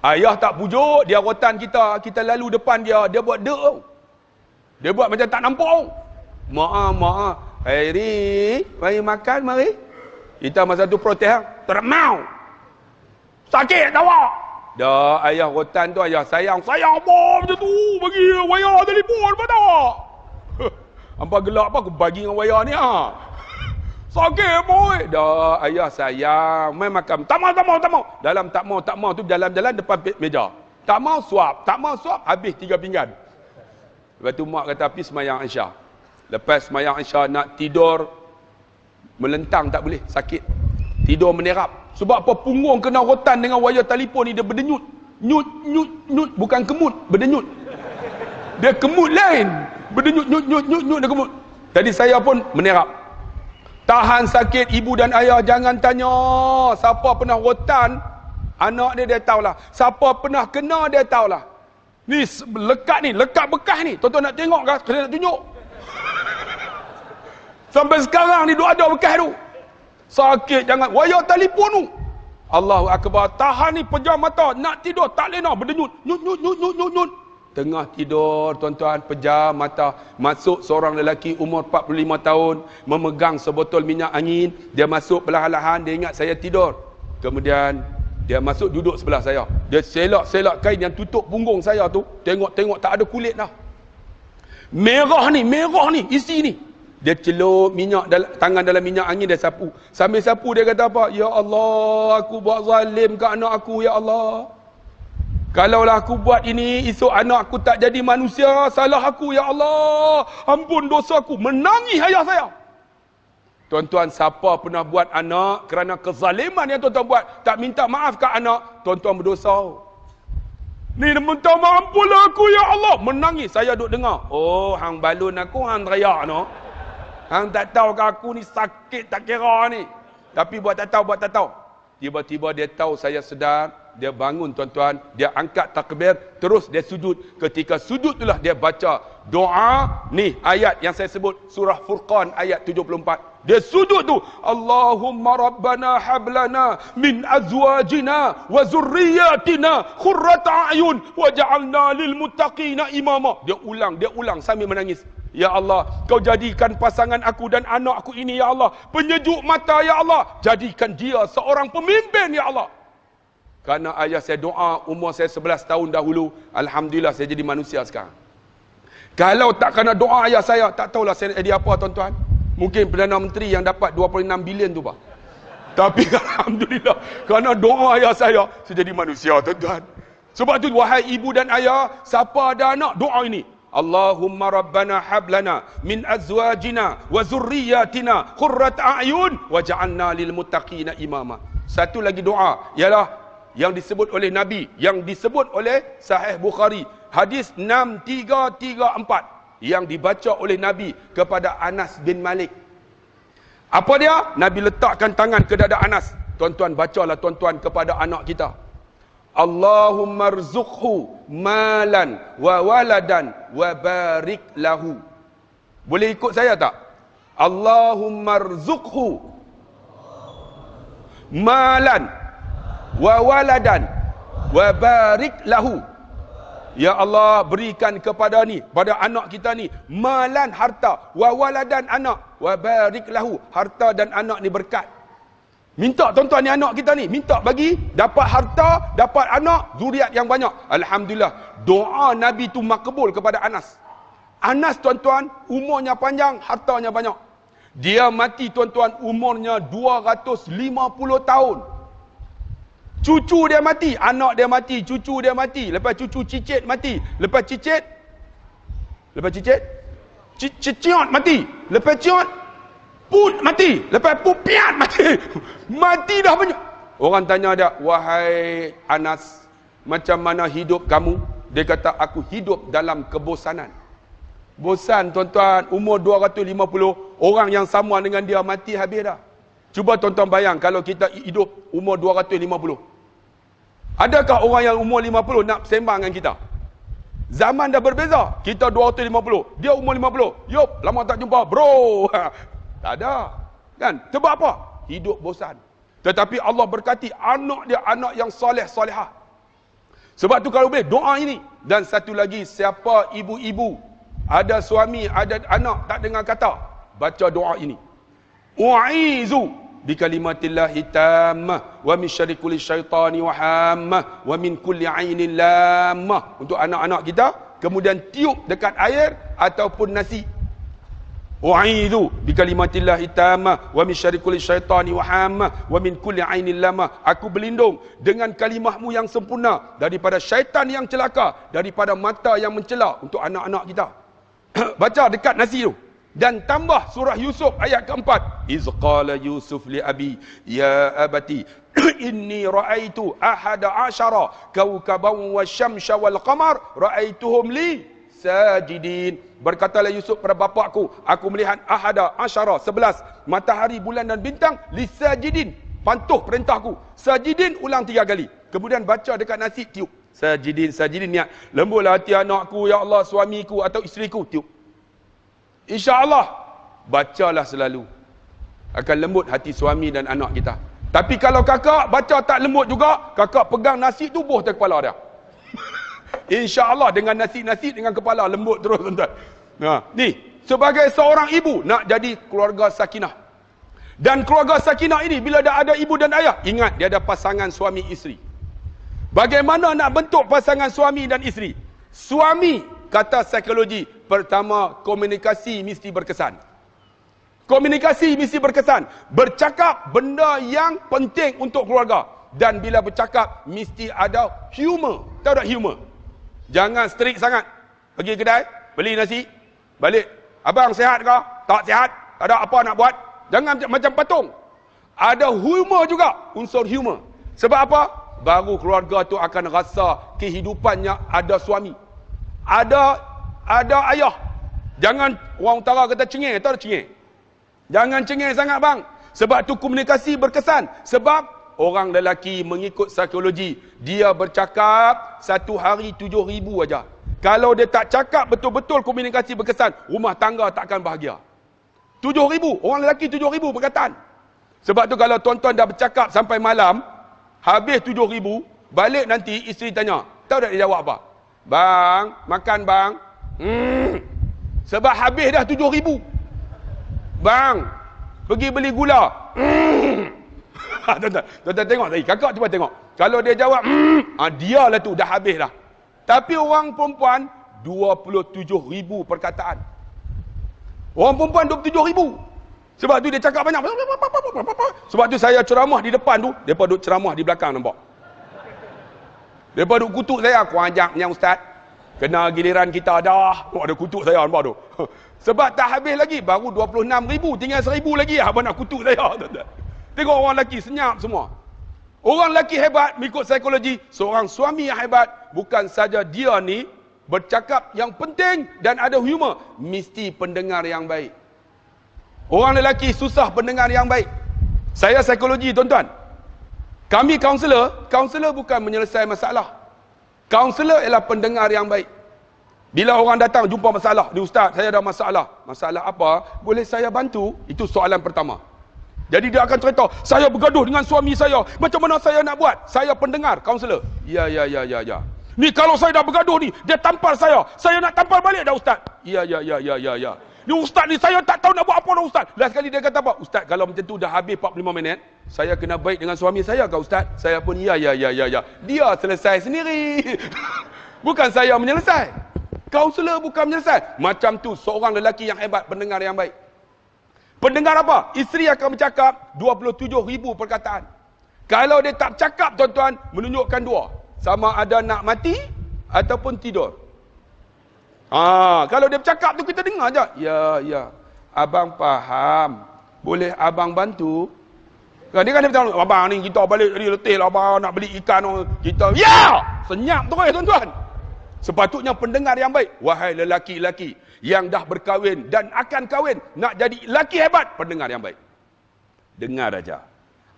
S1: Ayah tak pujuk, dia rotan kita. Kita lalu depan dia, dia buat dek. Dia buat macam tak nampak. Mak. Hairi, mari makan, mari. Kita masa tu protes. Tak mau. Sakit tak awak? Dah, ayah rotan tu, ayah sayang apa macam tu. Bagi wayar telefon, apa tak? Hampa gelap apa, aku bagi dengan wayar ni Sakit boy. Dah, ayah sayang. Main makan. Tak mau. Dalam tak mau tu jalan-jalan depan meja. Tak mau suap. Habis 3 pinggan. Lepas tu mak kata, pergi semayang Isya. Lepas semayang Isya nak tidur, melentang tak boleh. Sakit. Tidur menerap. Sebab apa? Punggung kena rotan dengan wayar telefon ni, dia berdenyut. Nyut. Bukan kemut. Berdenyut. Dia kemut lain. Berdenyut. Dia kemut. Tadi saya pun menerap. Tahan sakit ibu dan ayah, jangan tanya. Siapa pernah rotan, anak dia tahulah. Siapa pernah kena, dia tahulah. Ni lekat bekas ni. Tuan-tuan nak tengok ke? Saya nak tunjuk. Sampai sekarang ni ada bekas tu. Sakit, jangan. Wayar telefon tu. Allahu Akbar. Tahan ni, pejam mata. Nak tidur, tak lena. Berdenyut. Nyut. Tengah tidur, tuan-tuan, pejam mata. Masuk seorang lelaki umur 45 tahun, memegang sebotol minyak angin. Dia masuk perlahan-lahan, dia ingat saya tidur. Kemudian, dia masuk duduk sebelah saya. Dia selak kain yang tutup punggung saya tu. Tengok tak ada kulit dah. Merah ni, isi ni. Dia celup minyak tangan dalam minyak angin, dia sapu. Sambil sapu dia kata apa? Ya Allah, aku buat zalim ke anak aku, ya Allah. Kalaulah aku buat ini, esok anak aku tak jadi manusia, salah aku ya Allah. Ampun dosa aku. Menangis ayah saya. Tuan-tuan, siapa pernah buat anak kerana kezaliman yang tuan-tuan buat, tak minta maaf kat anak, tuan-tuan berdosa. Ni minta maaf pula aku ya Allah. Menangis, saya duk dengar. Oh, hang balun aku, hang teriak no. Hang tak tahu ke aku ni sakit tak kira ni. Tapi buat tak tahu. Tiba-tiba dia tahu saya sedar, dia bangun tuan-tuan, dia angkat takbir, terus dia sujud. Ketika sujud itulah dia baca doa, ni ayat yang saya sebut, surah Furqan ayat 74. Dia sujud tu, Allahumma rabbana hablana min azwajina wa zurriyatina khurrata a'yun waj'alna lil muttaqina imama. Dia ulang sambil menangis. Ya Allah, kau jadikan pasangan aku dan anak aku ini ya Allah penyejuk mata ya Allah. Jadikan dia seorang pemimpin ya Allah. Karena ayah saya doa umur saya 11 tahun dahulu, alhamdulillah saya jadi manusia sekarang. Kalau tak kerana doa ayah saya, tak tahulah saya jadi apa tuan-tuan. Mungkin Perdana Menteri yang dapat 26 bilion tu pak. Tapi alhamdulillah kerana doa ayah saya jadi manusia tuan-tuan. Sebab tu wahai ibu dan ayah, siapa ada anak doa ini. Allahumma rabbana hablana min azwajina wa zurriyatina qurrata a'yun waj'alna lil muttaqina imama. Satu lagi doa ialah yang disebut oleh Nabi, yang disebut oleh Sahih Bukhari, hadis 6334 yang dibaca oleh Nabi kepada Anas bin Malik. Apa dia? Nabi letakkan tangan ke dada Anas. Tuan-tuan bacalah tuan-tuan kepada anak kita. Allahumma rzuqhu malan wa waladan wa barik lahu. Boleh ikut saya tak? Allahumma rzuqhu malan wa waladan wa barik lahu. Ya Allah, berikan kepada ni, pada anak kita ni, malan harta, wa waladan anak, wa barik lahu. Harta dan anak ni berkat. Minta tuan-tuan ni anak kita ni, minta bagi, dapat harta, dapat anak, zuriat yang banyak. Alhamdulillah, doa Nabi tu makbul kepada Anas. Anas tuan-tuan, umurnya panjang, hartanya banyak. Dia mati tuan-tuan, umurnya 250 tahun. Cucu dia mati, anak dia mati, cucu dia mati. Lepas cucu cicit mati. Lepas cicit ciciot mati. Lepas ciot put mati. Lepas put piat mati. Mati dah banyak. Orang tanya dia, wahai Anas, macam mana hidup kamu? Dia kata, aku hidup dalam kebosanan. Bosan tuan-tuan, umur 250, orang yang sama dengan dia mati habis dah. Cuba tuan-tuan bayang kalau kita hidup umur 250. Adakah orang yang umur 50 nak sembang dengan kita? Zaman dah berbeza. Kita 250, dia umur 50. Yup, lama tak jumpa, bro. Tak ada. Kan? Sebab apa? Hidup bosan. Tetapi Allah berkati anak dia, anak yang soleh-solehah. Sebab tu kalau boleh, doa ini. Dan satu lagi, siapa ibu-ibu, ada suami, ada anak, tak dengar kata, baca doa ini. U'izu bikalimatillahhi tammah wa min syarri kulli syaitani wa hammah wa min kulli ainin lammah. Untuk anak-anak kita, kemudian tiup dekat air ataupun nasi. U'izu bikalimatillahi tammah wa min syarri kulli syaitani wa hammah wa min kulli ainin lammah. Aku berlindung dengan kalimahmu yang sempurna daripada syaitan yang celaka, daripada mata yang mencela. Untuk anak-anak kita, baca dekat nasi tu. Dan tambah surah Yusuf ayat keempat. Iz qala Yusuf li abi ya abati inni ra'aitu ahada asyara kawkaban wasyamsa wal qamar ra'aituhum li sajidin. Berkatalah Yusuf pada bapakku, aku melihat ahada asyara 11 matahari, bulan dan bintang li sajidin, patuh perintahku. Sajidin ulang 3 kali. Kemudian baca dekat nasi, tiup. Sajidin, sajidin, niat lembutlah hati anakku ya Allah, suamiku atau isteriku, tiup. InsyaAllah, bacalah selalu. Akan lembut hati suami dan anak kita. Tapi kalau kakak baca tak lembut juga, kakak pegang nasi tu buh atas kepala dia. InsyaAllah dengan nasi-nasi dengan kepala lembut terus tuan-tuan. Ni, sebagai seorang ibu nak jadi keluarga sakinah. Dan keluarga sakinah ini bila dah ada ibu dan ayah, ingat dia ada pasangan suami isteri. Bagaimana nak bentuk pasangan suami dan isteri? Suami, kata psikologi, pertama, komunikasi mesti berkesan. Komunikasi mesti berkesan. Bercakap benda yang penting untuk keluarga. Dan bila bercakap, mesti ada humor. tahu tak humor? Jangan strict sangat. Pergi kedai, beli nasi, balik. Abang sihat ke? Tak sihat. Tak ada apa nak buat. Jangan macam patung. Ada humor juga, unsur humor. Sebab apa? Baru keluarga tu akan rasa kehidupannya ada suami. Ada ayah. Jangan orang utara kata cengeng, tahu tak cengeng? Jangan cengeng sangat bang. Sebab tu komunikasi berkesan. Sebab orang lelaki mengikut psikologi, dia bercakap satu hari 7,000 aja. Kalau dia tak cakap betul-betul komunikasi berkesan, rumah tangga takkan bahagia. 7,000, orang lelaki 7,000 perkataan. Sebab tu kalau tuan-tuan dah bercakap sampai malam, habis 7,000, balik nanti isteri tanya, tahu tak dia jawab apa? Bang, makan bang. Sebab habis dah 7,000. Bang, pergi beli gula. Tuan-tuan tengok tadi, kakak cuba tengok. Kalau dia jawab, dia lah tu, dah habis dah. Tapi orang perempuan, 27,000 perkataan. Orang perempuan 27,000. Sebab tu dia cakap banyak. Sebab tu saya ceramah di depan tu, mereka duduk ceramah di belakang nampak. Mereka duduk kutuk saya, aku ajaknya ustaz. Kena giliran kita dah. Ada kutuk saya nampak tu. Sebab tak habis lagi, baru 26,000, tinggal 1,000 lagi abang nak kutuk saya. Tengok orang lelaki senyap semua. Orang lelaki hebat mengikut psikologi. Seorang suami yang hebat bukan saja dia ni bercakap yang penting dan ada humor, mesti pendengar yang baik. Orang lelaki susah pendengar yang baik. Saya psikologi tuan-tuan. Kami kaunselor bukan menyelesaikan masalah. Kaunselor ialah pendengar yang baik. Bila orang datang jumpa masalah, ni ustaz, saya ada masalah. Masalah apa? Boleh saya bantu? Itu soalan pertama. Jadi dia akan cerita, saya bergaduh dengan suami saya. Macam mana saya nak buat? Saya pendengar, kaunselor. Ya. Ni kalau saya dah bergaduh ni, dia tampar saya. Saya nak tampar balik dah ustaz. Ya. Ni ustaz ni saya tak tahu nak buat apa dah ustaz. Last kali dia kata apa? Ustaz, kalau macam tu dah habis 45 minit, saya kena baik dengan suami saya ke ustaz? Saya pun ya. Dia selesai sendiri. Bukan saya menyelesai. Kaunselor bukan menyelesai. Macam tu seorang lelaki yang hebat, pendengar yang baik. Pendengar apa? Isteri akan bercakap 27,000 perkataan. Kalau dia tak cakap tuan-tuan, menunjukkan dua. Sama ada nak mati ataupun tidur. Kalau dia bercakap tu kita dengar je. Ya. Abang faham. Boleh abang bantu? Dia kan dia bercakap, abang ni kita balik dari letih lah, abang nak beli ikan. Kita, senyap terus tuan-tuan. Sepatutnya pendengar yang baik. Wahai lelaki-lelaki yang dah berkahwin dan akan kahwin, nak jadi lelaki hebat, pendengar yang baik. Dengar aja.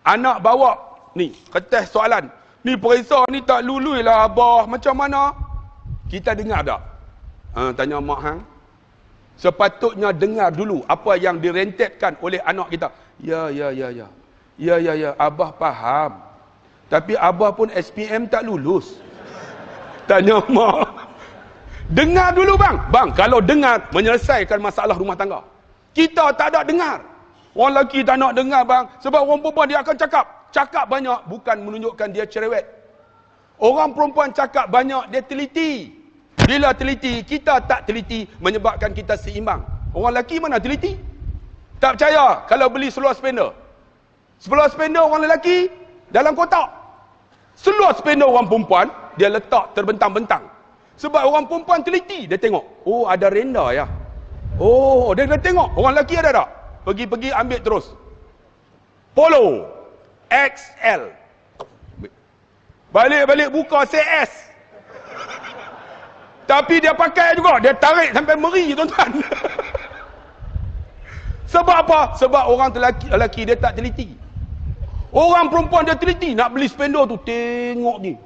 S1: Anak bawa ni kertas soalan. Ni perisa ni tak lului lah abah. Macam mana? Kita dengar tak? Tanya mak hang. Sepatutnya dengar dulu apa yang direntetkan oleh anak kita. Ya. Abah faham. Tapi abah pun SPM tak lulus. Tanya mak. Dengar dulu bang. Bang, kalau dengar menyelesaikan masalah rumah tangga. Kita tak ada dengar. Orang lelaki tak nak dengar bang. Sebab orang perempuan dia akan cakap. Cakap banyak bukan menunjukkan dia cerewet. Orang perempuan cakap banyak, dia teliti. Bila teliti, kita tak teliti, menyebabkan kita seimbang. Orang lelaki mana teliti? Tak percaya kalau beli seluar spender. Seluar spender orang lelaki dalam kotak. Seluar spender orang perempuan, dia letak terbentang-bentang. Sebab orang perempuan teliti, dia tengok. Oh, ada renda ya. Oh, dia tengok. Orang lelaki ada tak? Pergi-pergi ambil terus. Polo XL. Balik-balik buka CS. Tapi dia pakai juga. Dia tarik sampai meri tuan-tuan. Sebab apa? Sebab orang lelaki dia tak teliti. Orang perempuan dia teliti. Nak beli spender tu, tengok ni.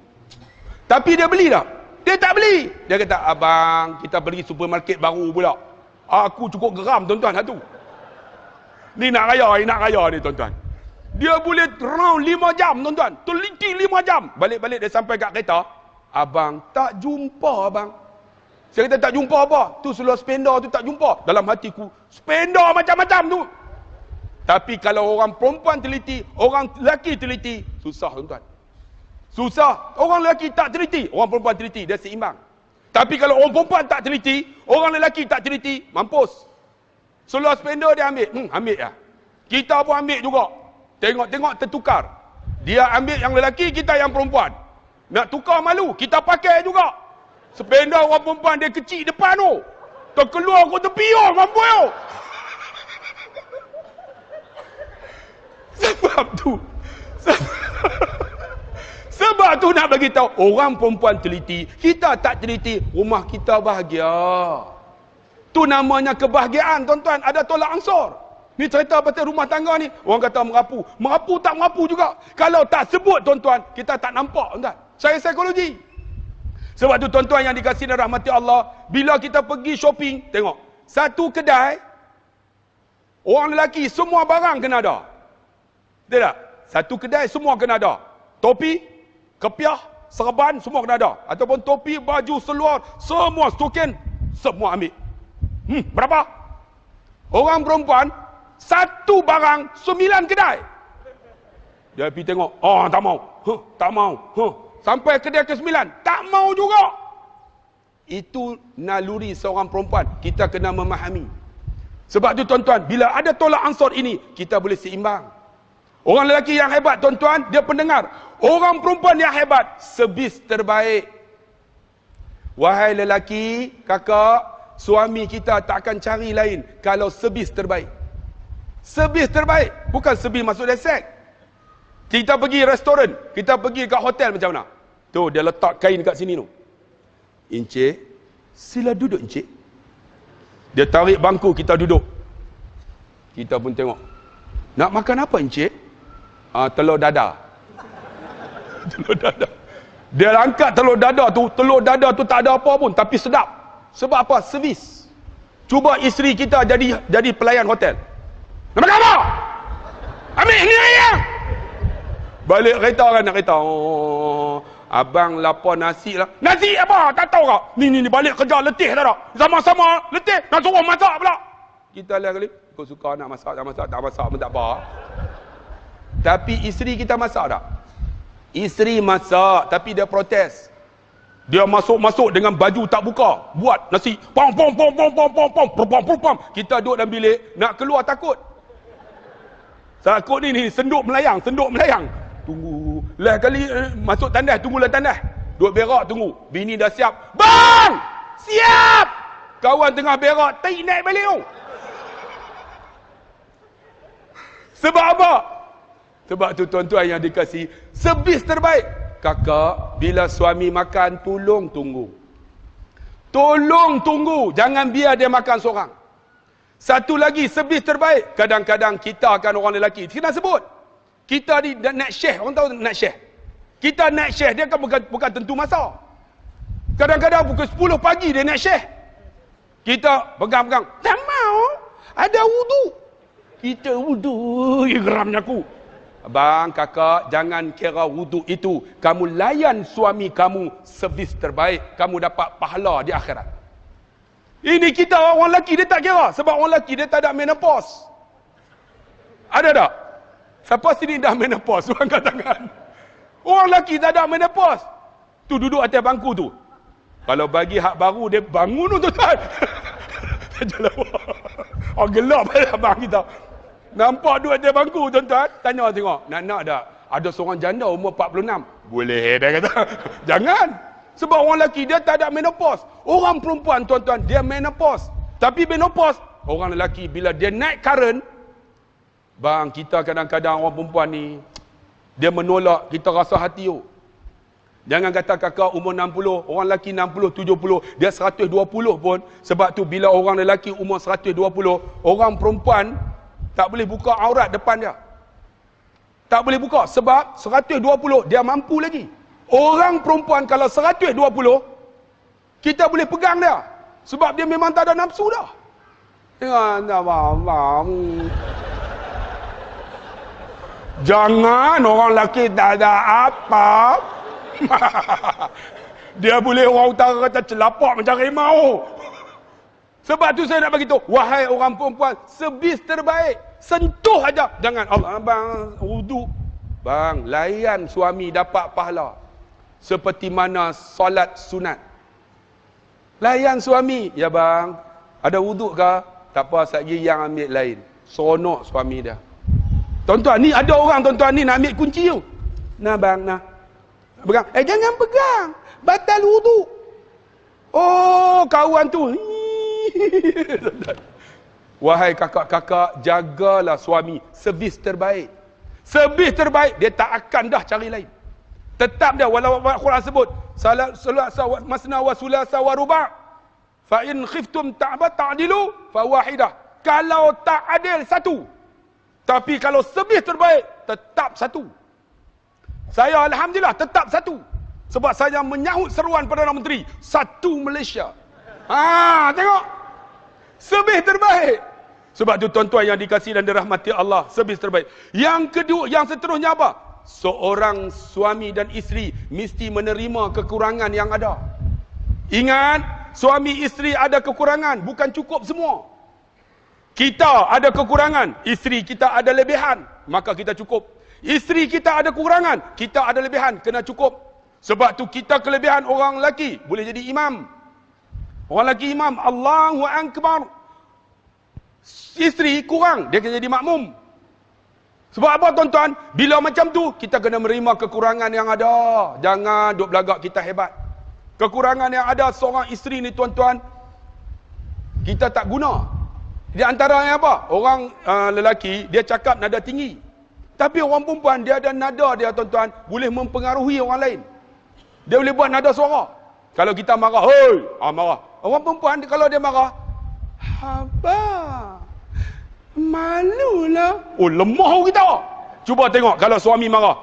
S1: Tapi dia beli tak? Dia tak beli. Dia kata, abang, kita pergi supermarket baru pula. Aku cukup geram tuan-tuan satu. Ni nak raya ni tuan-tuan. Dia boleh round 5 jam tuan-tuan. Teliti 5 jam. Balik-balik dia sampai kat kereta. Abang, tak jumpa abang. Saya kata tak jumpa apa? Tu seluar spender tu tak jumpa. Dalam hatiku, spender macam-macam tu. Tapi kalau orang perempuan teliti, orang lelaki teliti, susah tuan-tuan. Susah. Orang lelaki tak teliti, orang perempuan teliti, dia seimbang. Tapi kalau orang perempuan tak teliti, orang lelaki tak teliti, mampus. Seluar spender dia ambil. Ambil lah. Kita pun ambil juga. Tengok-tengok tertukar. Dia ambil yang lelaki, kita yang perempuan. Nak tukar malu, kita pakai juga. Sepeda orang perempuan dia kecil depan tu. Terkeluar ke tepi tu, mampu tu. Sebab tu nak bagi tahu orang perempuan teliti, kita tak teliti, rumah kita bahagia. Tu namanya kebahagiaan, tuan-tuan. Ada tolak ansur. Ni cerita pasal rumah tangga ni. Orang kata merapu. Merapu tak merapu juga. Kalau tak sebut, tuan-tuan, kita tak nampak, tuan-tuan. Saya psikologi. Sebab tu, tuan-tuan yang dikasihi dan rahmati Allah, bila kita pergi shopping, tengok. Satu kedai, orang lelaki, semua barang kena ada. Betul tak? Satu kedai, semua kena ada. Topi, kepiah, serban, semua kena ada. Ataupun topi, baju, seluar, semua stokin, semua ambil. Berapa? Orang perempuan, satu barang, 9 kedai. Dia pergi tengok, oh tak mau, tak mau, sampai kedai ke-9, tak mau juga. Itu naluri seorang perempuan, kita kena memahami. Sebab tu tuan-tuan, bila ada tolak ansur ini, kita boleh seimbang. Orang lelaki yang hebat, tuan-tuan, dia pendengar. Orang perempuan yang hebat, servis terbaik. Wahai lelaki, kakak, suami kita tak akan cari lain kalau servis terbaik. Servis terbaik, bukan servis masuk desek. Kita pergi restoran, kita pergi kat hotel macam mana? Tu dia letak kain kat sini tu. Encik, sila duduk encik. Dia tarik bangku, kita duduk. Kita pun tengok. Nak makan apa encik? Telur dadar. Telur dadar. Dia angkat telur dadar tu tak ada apa pun, tapi sedap. Sebab apa? Servis. Cuba isteri kita jadi pelayan hotel. Nak makan apa? Ambil ni ayam. Balik kereta kan, nak kereta. Oh, abang lapar nasi lah. Nasi apa? Tak tahu kau. Ni balik kerja letih dah tak? Sama-sama letih. Nak suruh masak pula. Kita lihat kali. Kau suka nak masak, tak masak pun tak apa. Tapi isteri kita masak tak? Isteri masak, tapi dia protes. Dia masuk dengan baju tak buka. Buat nasi. Pom. Kita duduk dalam bilik. Nak keluar takut. Takut ni senduk melayang. Tunggu. Lah kali masuk tandas. Tunggulah tandas. Duduk berak tunggu. Bini dah siap. Bang! Siap! Kawan tengah berak. Tarik naik balik tu. Sebab apa? Sebab tu tuan-tuan yang dikasihi. Servis terbaik. Kakak, bila suami makan, tolong tunggu. Tolong tunggu. Jangan biar dia makan seorang. Satu lagi, servis terbaik. Kadang-kadang kita akan orang lelaki. Kena sebut. Kita ni night chef. Orang tahu night chef? Kita night chef, dia kan bukan tentu masa. Kadang-kadang pukul 10 pagi dia night chef. Kita pegang-pegang. Tak mau. Ada wudu. Kita wudu. Geramnya aku. Abang, kakak, jangan kira wuduk itu. Kamu layan suami kamu, servis terbaik. Kamu dapat pahala di akhirat. Ini kita orang lelaki, dia tak kira. Sebab orang lelaki, dia tak ada menopause. Ada tak? Siapa sini dah menopause? Orang kat tangan. Orang lelaki tak ada menopause. Tu duduk atas bangku tu. Kalau bagi hak baru, dia bangun tu tuan. Oh, gelap abang kita. Nampak duduk atas bangku, tuan-tuan. Tanya tengok. Nak tak? Ada seorang janda umur 46. Boleh, dia kata. Jangan. Sebab orang lelaki, dia tak ada menopause. Orang perempuan, tuan-tuan, dia menopause. Tapi menopause, orang lelaki, bila dia naik current, bang, kita kadang-kadang orang perempuan ni, dia menolak, kita rasa hati. Jangan kata kakak umur 60, orang lelaki 60, 70, dia 120 pun. Sebab tu, bila orang lelaki umur 120, orang perempuan, tak boleh buka aurat depan dia. Tak boleh buka. Sebab 120 dia mampu lagi. Orang perempuan kalau 120, kita boleh pegang dia. Sebab dia memang tak ada nafsu dah. Jangan orang lelaki tak ada apa. Dia boleh orang utara kata celapak macam rimau. Sebab tu saya nak bagi tahu, wahai orang perempuan, servis terbaik. Sentuh aja. Jangan Allah abang wudu. Bang, layan suami dapat pahala. Seperti mana solat sunat. Layan suami. Ya bang, ada wudu ke? Tak apa, satgi yang ambil lain. Seronok suami dia. Tuan-tuan, ni ada orang tuan-tuan ni nak ambil kunci tu. Nah bang, nah. Pegang. Jangan pegang. Batal wudu. Oh, kawan tu. Wahai kakak-kakak, jagalah suami. Servis terbaik. Servis terbaik. Dia tak akan dah cari lain. Tetap dia. Walau Quran sebut. Masna wa sulasa wa ruba'. Fa in khiftum ta'dilu fa wahidah. Kalau tak adil, satu. Tapi kalau servis terbaik, tetap satu. Saya alhamdulillah tetap satu. Sebab saya menyahut seruan Perdana Menteri. Satu Malaysia. Tengok. Servis terbaik. Sebab tu tuan-tuan yang dikasihi dan dirahmati Allah, servis terbaik. Yang kedua, yang seterusnya apa? Seorang suami dan isteri mesti menerima kekurangan yang ada. Ingat, suami isteri ada kekurangan, bukan cukup semua. Kita ada kekurangan, isteri kita ada lebihan, maka kita cukup. Isteri kita ada kekurangan, kita ada lebihan, kena cukup. Sebab tu kita kelebihan orang lelaki boleh jadi imam. Orang lelaki imam, Allahu Akbar. Isteri kurang, dia kena jadi makmum. Sebab apa tuan-tuan? Bila macam tu, kita kena menerima kekurangan yang ada. Jangan duk belagak kita hebat. Kekurangan yang ada seorang isteri ni tuan-tuan, kita tak guna. Di antaranya apa? Orang lelaki, dia cakap nada tinggi. Tapi orang perempuan, dia ada nada dia tuan-tuan, boleh mempengaruhi orang lain. Dia boleh buat nada suara. Kalau kita marah, hoi, marah. Orang perempuan, kalau dia marah, Abah, malulah. Oh, lemah kita. Cuba tengok kalau suami marah,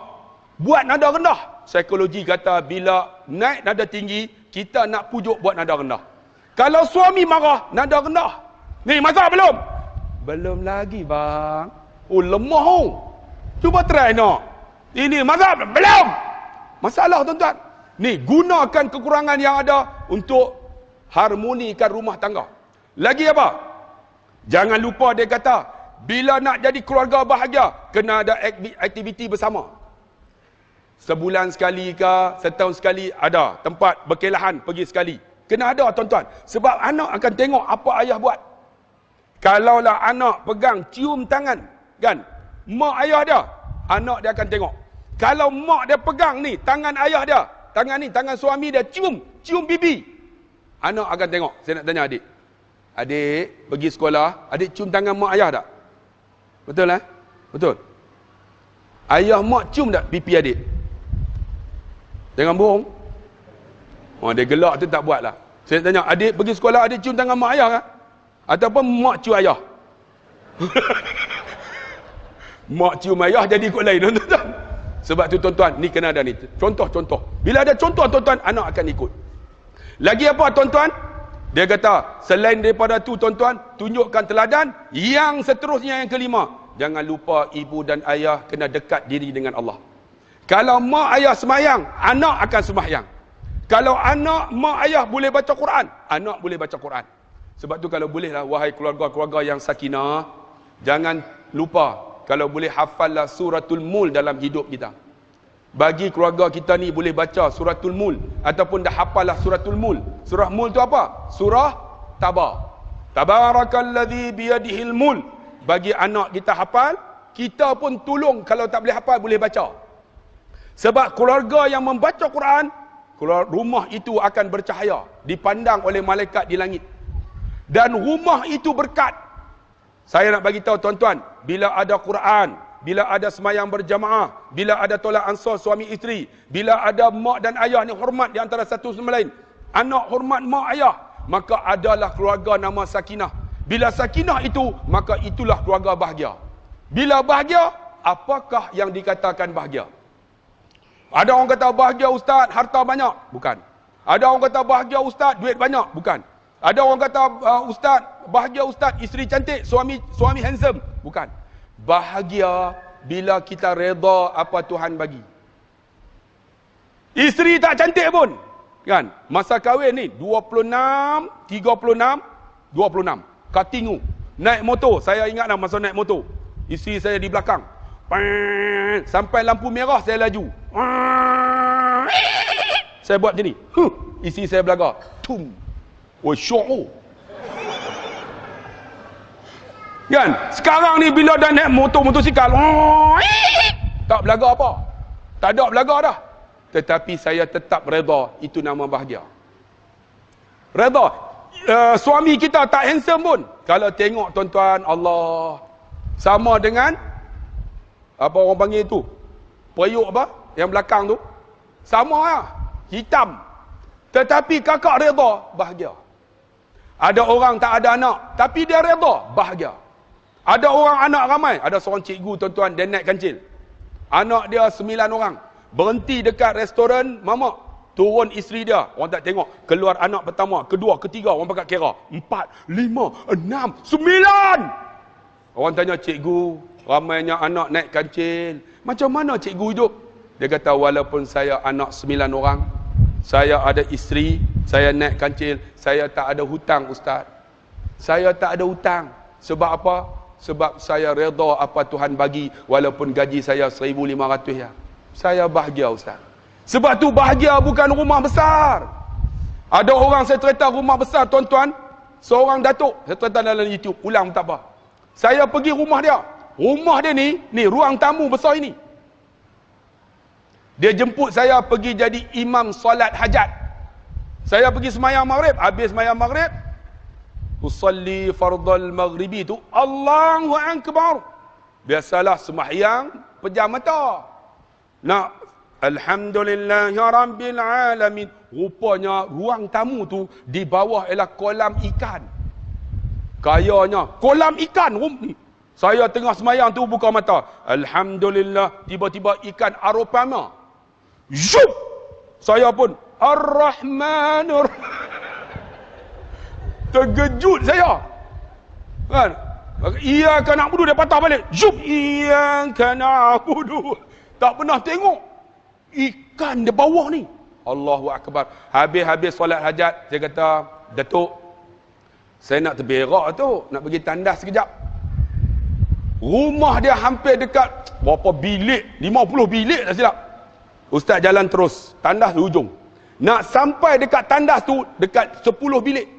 S1: buat nada rendah. Psikologi kata bila naik nada tinggi, kita nak pujuk buat nada rendah. Kalau suami marah, nada rendah. Ni masak belum? Belum lagi bang. Oh, lemah. Cuba try nak. Ini masak belum? Masalah tuan-tuan. Ni gunakan kekurangan yang ada untuk harmonikan rumah tangga. Lagi apa? Jangan lupa dia kata, bila nak jadi keluarga bahagia, kena ada aktiviti bersama. Sebulan sekali ke, setahun sekali ada tempat berkelahan pergi sekali. Kena ada tuan-tuan. Sebab anak akan tengok apa ayah buat. Kalaulah anak pegang cium tangan, kan? Mak ayah dia, anak dia akan tengok. Kalau mak dia pegang ni, tangan ayah dia, tangan ni, tangan suami dia, cium pipi. Anak akan tengok. Saya nak tanya adik. Adik pergi sekolah, adik cium tangan mak ayah tak? Betul lah? Betul. Ayah mak cium tak pipi adik? Jangan bohong. Oh, dia gelak tu tak buat lah. Saya tanya, adik pergi sekolah, adik cium tangan mak ayah kan? Ataupun mak cium ayah? Mak cium ayah jadi ikut lain, tuan-tuan. Sebab tu tuan-tuan, ni kena ada ni. Contoh-contoh. Bila ada contoh tuan-tuan, anak akan ikut. Lagi apa tuan-tuan? Dia kata, selain daripada tu tuan-tuan, tunjukkan teladan. Yang seterusnya yang kelima, jangan lupa ibu dan ayah kena dekat diri dengan Allah. Kalau mak ayah semayang, anak akan semayang. Kalau mak ayah boleh baca Quran, anak boleh baca Quran. Sebab tu kalau bolehlah, wahai keluarga-keluarga yang sakinah, jangan lupa, kalau boleh hafallah suratul Mul dalam hidup kita. Bagi keluarga kita ni boleh baca suratul Mul, ataupun dah hafallah suratul Mul. Surah Mul tu apa? Surah Taba. Tabarakalladzi biyadihil mul. Bagi anak kita hafal, kita pun tolong kalau tak boleh hafal, boleh baca. Sebab keluarga yang membaca Quran, rumah itu akan bercahaya, dipandang oleh malaikat di langit. Dan rumah itu berkat. Saya nak bagi tahu tuan-tuan, bila ada Quran, bila ada semayang berjamaah, bila ada tolak ansur suami isteri, bila ada mak dan ayah ni hormat di antara satu sama lain, anak hormat mak ayah, maka adalah keluarga nama sakinah. Bila sakinah itu, maka itulah keluarga bahagia. Bila bahagia, apakah yang dikatakan bahagia? Ada orang kata bahagia ustaz, harta banyak. Bukan. Ada orang kata bahagia ustaz, duit banyak. Bukan. Ada orang kata ustaz, bahagia ustaz, isteri cantik, suami handsome. Bukan. Bahagia bila kita reda apa Tuhan bagi. Isteri tak cantik pun, kan? Masa kahwin ni 26, 36, 26. Katingu. Naik motor, saya ingat lah masa naik motor. Isteri saya di belakang. Sampai lampu merah saya laju. Saya buat macam ni. Isteri saya belaga. Tum. Oh, syok. Kan? Sekarang ni bila dah naik motosikal, tak belaga apa. Tak ada belaga dah. tetapi saya tetap redha. Itu nama bahagia. Redha. Suami kita tak handsome pun, kalau tengok tuan-tuan, Allah, sama dengan apa orang panggil tu, periuk apa yang belakang tu, sama lah, hitam. Tetapi kakak redha, bahagia. Ada orang tak ada anak, tapi dia redha, bahagia. Ada orang anak ramai, ada seorang cikgu tuan-tuan, dia naik kancil. Anak dia 9 orang. Berhenti dekat restoran mamak. Turun isteri dia, orang tak tengok. Keluar anak pertama, kedua, ketiga, orang pakat kira. 4, 5, 6, 9. Orang tanya cikgu, ramainya anak naik kancil, macam mana cikgu hidup? Dia kata, walaupun saya anak 9 orang, saya ada isteri, saya naik kancil, saya tak ada hutang, Ustaz. Saya tak ada hutang. Sebab apa? Sebab saya redha apa Tuhan bagi, walaupun gaji saya 1,500 ya. Saya bahagia, Ustaz. Sebab tu bahagia bukan rumah besar. Ada orang saya cerita rumah besar, tuan-tuan, seorang datuk, saya cerita dalam YouTube, ulang tak apa. Saya pergi rumah dia. Rumah dia ni ruang tamu besar ini. Dia jemput saya pergi jadi imam solat hajat. Saya pergi semayang maghrib, habis semayang maghrib, usalli fardal maghribi tu, Allahu akbar. Biasalah semayang pejam mata. Nak alhamdulillahi rabbil alamin. Rupanya ruang tamu tu di bawah ialah kolam ikan. Kayanya kolam ikan ni. Saya tengah semayang tu buka mata, alhamdulillah, tiba-tiba ikan aropama. Zup! Saya pun Ar-Rahmanur. Terkejut saya. Kan? Iyyaka na'budu, dia patah balik. Zup! Iyyaka na'budu. Tak pernah tengok ikan di bawah ni. Allahu akbar. Habis solat hajat, saya kata, Datuk, saya nak terberak tu, nak pergi tandas sekejap. Rumah dia hampir dekat berapa bilik? 50 bilik tak silap. Ustaz jalan terus, tandas di ujung. Nak sampai dekat tandas tu, dekat 10 bilik.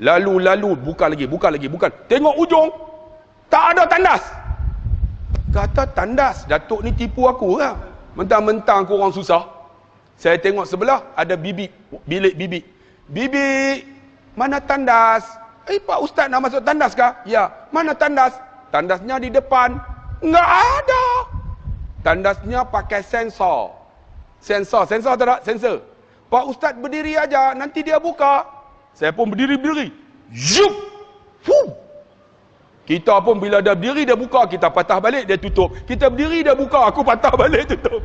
S1: Lalu, bukan lagi. Tengok ujung, tak ada tandas. Kata tandas, Datuk ni tipu aku lah. Mentang-mentang aku orang susah. Saya tengok sebelah, ada bilik bibi. Bibi, mana tandas? Pak Ustaz nak masuk tandas kah? Ya. Mana tandas? Tandasnya di depan. Enggak ada. Tandasnya pakai sensor. Sensor tak? Sensor. Pak Ustaz berdiri aja, nanti dia buka. Saya pun berdiri. Zup! Fuh! Kita pun bila dia berdiri, dia buka. Kita patah balik, dia tutup. Kita berdiri, dia buka. Aku patah balik, tutup.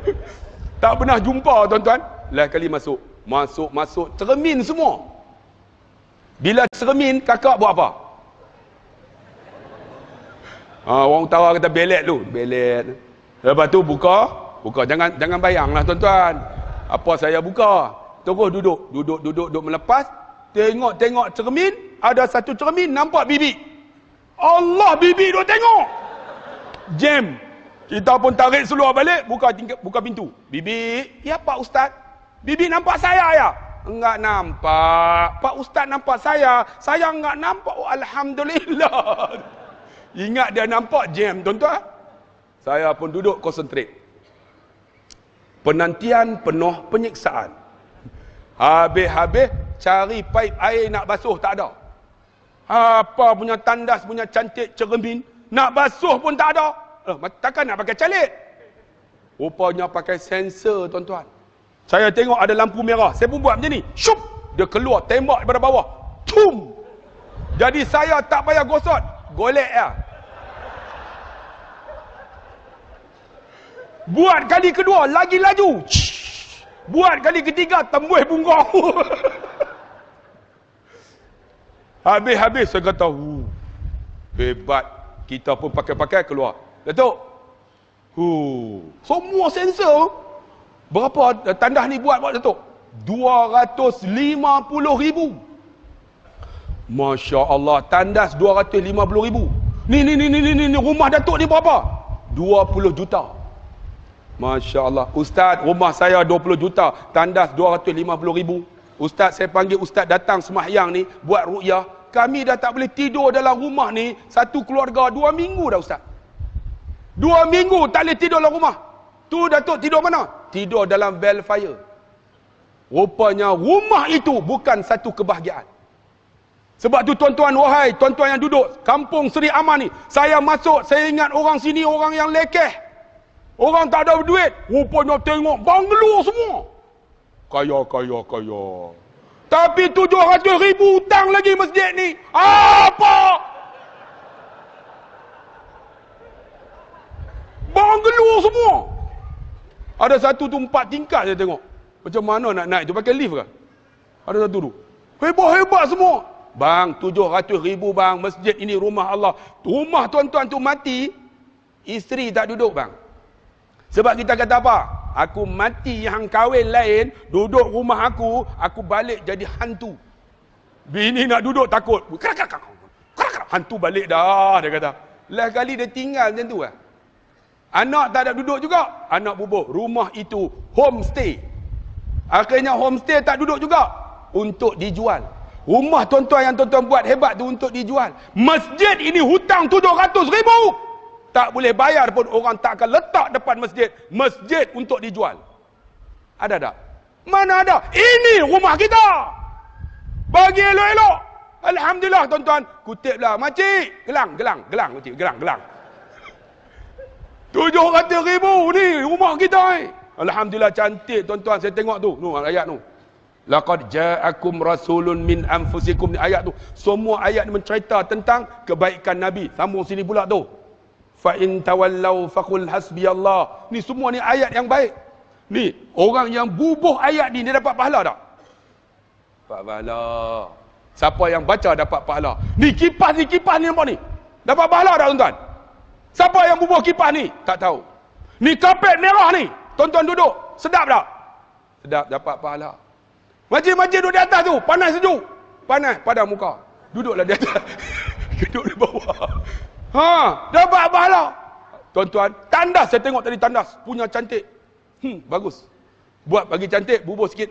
S1: Tak pernah jumpa, tuan-tuan. Lain kali masuk. Cermin semua. Bila cermin, kakak buat apa? Orang utara kata belet tu. Belet. Lepas tu buka. Jangan bayanglah, tuan-tuan. Apa saya buka? Terus duduk melepas. Tengok cermin. Ada satu cermin, nampak bibi. Allah, bibi duk tengok. Jam. Kita pun tarik seluar balik, buka pintu. Bibi, ya Pak Ustaz. Bibi nampak saya ya? Enggak nampak. Pak Ustaz nampak saya. Saya enggak nampak. Oh, alhamdulillah. Ingat dia nampak jam, tuan-tuan. Saya pun duduk konsentrate. Penantian penuh penyiksaan. Habis cari paip air nak basuh tak ada. Apa punya tandas, punya cantik cermin, nak basuh pun tak ada. Takkan nak pakai calit? Rupanya pakai sensor, tuan-tuan. Saya tengok ada lampu merah, saya pun buat macam ni. Syup! Dia keluar, tembak daripada bawah. Tum! Jadi saya tak payah gosok, golek ya. Buat kali kedua, lagi laju. Buat kali ketiga, tembus punggung. Habis saya kata, hebat. Kita pun pakai keluar. Datuk, semua sensor. Berapa tandas ni buat Datuk? 250,000. Masya Allah, tandas 250,000. Ni rumah Datuk ni berapa? 20 juta. Masya Allah. Ustaz, rumah saya 20 juta, tandas 250,000. Ustaz, saya panggil Ustaz datang semahyang ni, buat ruqyah. Kami dah tak boleh tidur dalam rumah ni, satu keluarga 2 minggu dah Ustaz. 2 minggu tak boleh tidur dalam rumah. Tu Datuk tidur mana? Tidur dalam Belfire. Rupanya rumah itu bukan satu kebahagiaan. Sebab tu tuan-tuan, wahai tuan-tuan yang duduk kampung Seri Aman ni, saya masuk, saya ingat orang sini orang yang lekeh. Orang tak ada duit. Rupanya tengok banglo semua. Kaya. Tapi 700,000 hutang lagi masjid ni. Apa? Banglo semua. Ada satu tu 4 tingkat saya tengok. Macam mana nak naik tu? Pakai lift ke? Ada satu tu. Hebat-hebat semua. Bang, 700,000 bang. Masjid ini rumah Allah. Rumah tuan-tuan tu mati, isteri tak duduk bang. Sebab kita kata apa? Aku mati yang kahwin lain, duduk rumah aku balik jadi hantu. Bini nak duduk takut. Hantu balik dah, dia kata. Lah kali dia tinggal macam tu lah. Anak tak ada duduk juga. Anak bubuh. Rumah itu homestay. Akhirnya homestay tak duduk juga. Untuk dijual. Rumah tuan-tuan yang tuan-tuan buat hebat tu untuk dijual. Masjid ini hutang 700,000. Tak boleh bayar pun orang tak akan letak depan masjid. Masjid untuk dijual. Ada tak? Mana ada? Ini rumah kita. Bagi elok-elok. Alhamdulillah tuan-tuan. Kutiplah. Makcik. Gelang. Makcik. Gelang. 700,000 ni rumah kita ni. Alhamdulillah cantik tuan-tuan. Saya tengok tu. Ayat tu. Laqad ja'akum rasulun min anfusikum. Ni ayat tu. Semua ayat ni mencerita tentang kebaikan Nabi. Sambung sini pula tu. Fa in tawallau faqul hasbiyallah. Ni semua ni ayat yang baik. Ni orang yang bubuh ayat ni dia dapat pahala tak? Dapat pahala. Siapa yang baca dapat pahala. Ni kipas ni nampak ni. Dapat pahala tak tuan-tuan? Siapa yang bubuh kipas ni? Tak tahu. Ni kapet merah ni. Tuan-tuan duduk. Sedap tak? Sedap, dapat pahala. Majlis-majlis duduk di atas tu. Panas sejuk. Panas, padam muka. Duduklah di atas. Duduk di bawah. Dapat pahala. Tuan-tuan, tandas saya tengok tadi tandas. Punya cantik. Bagus. Buat bagi cantik, bubuh sikit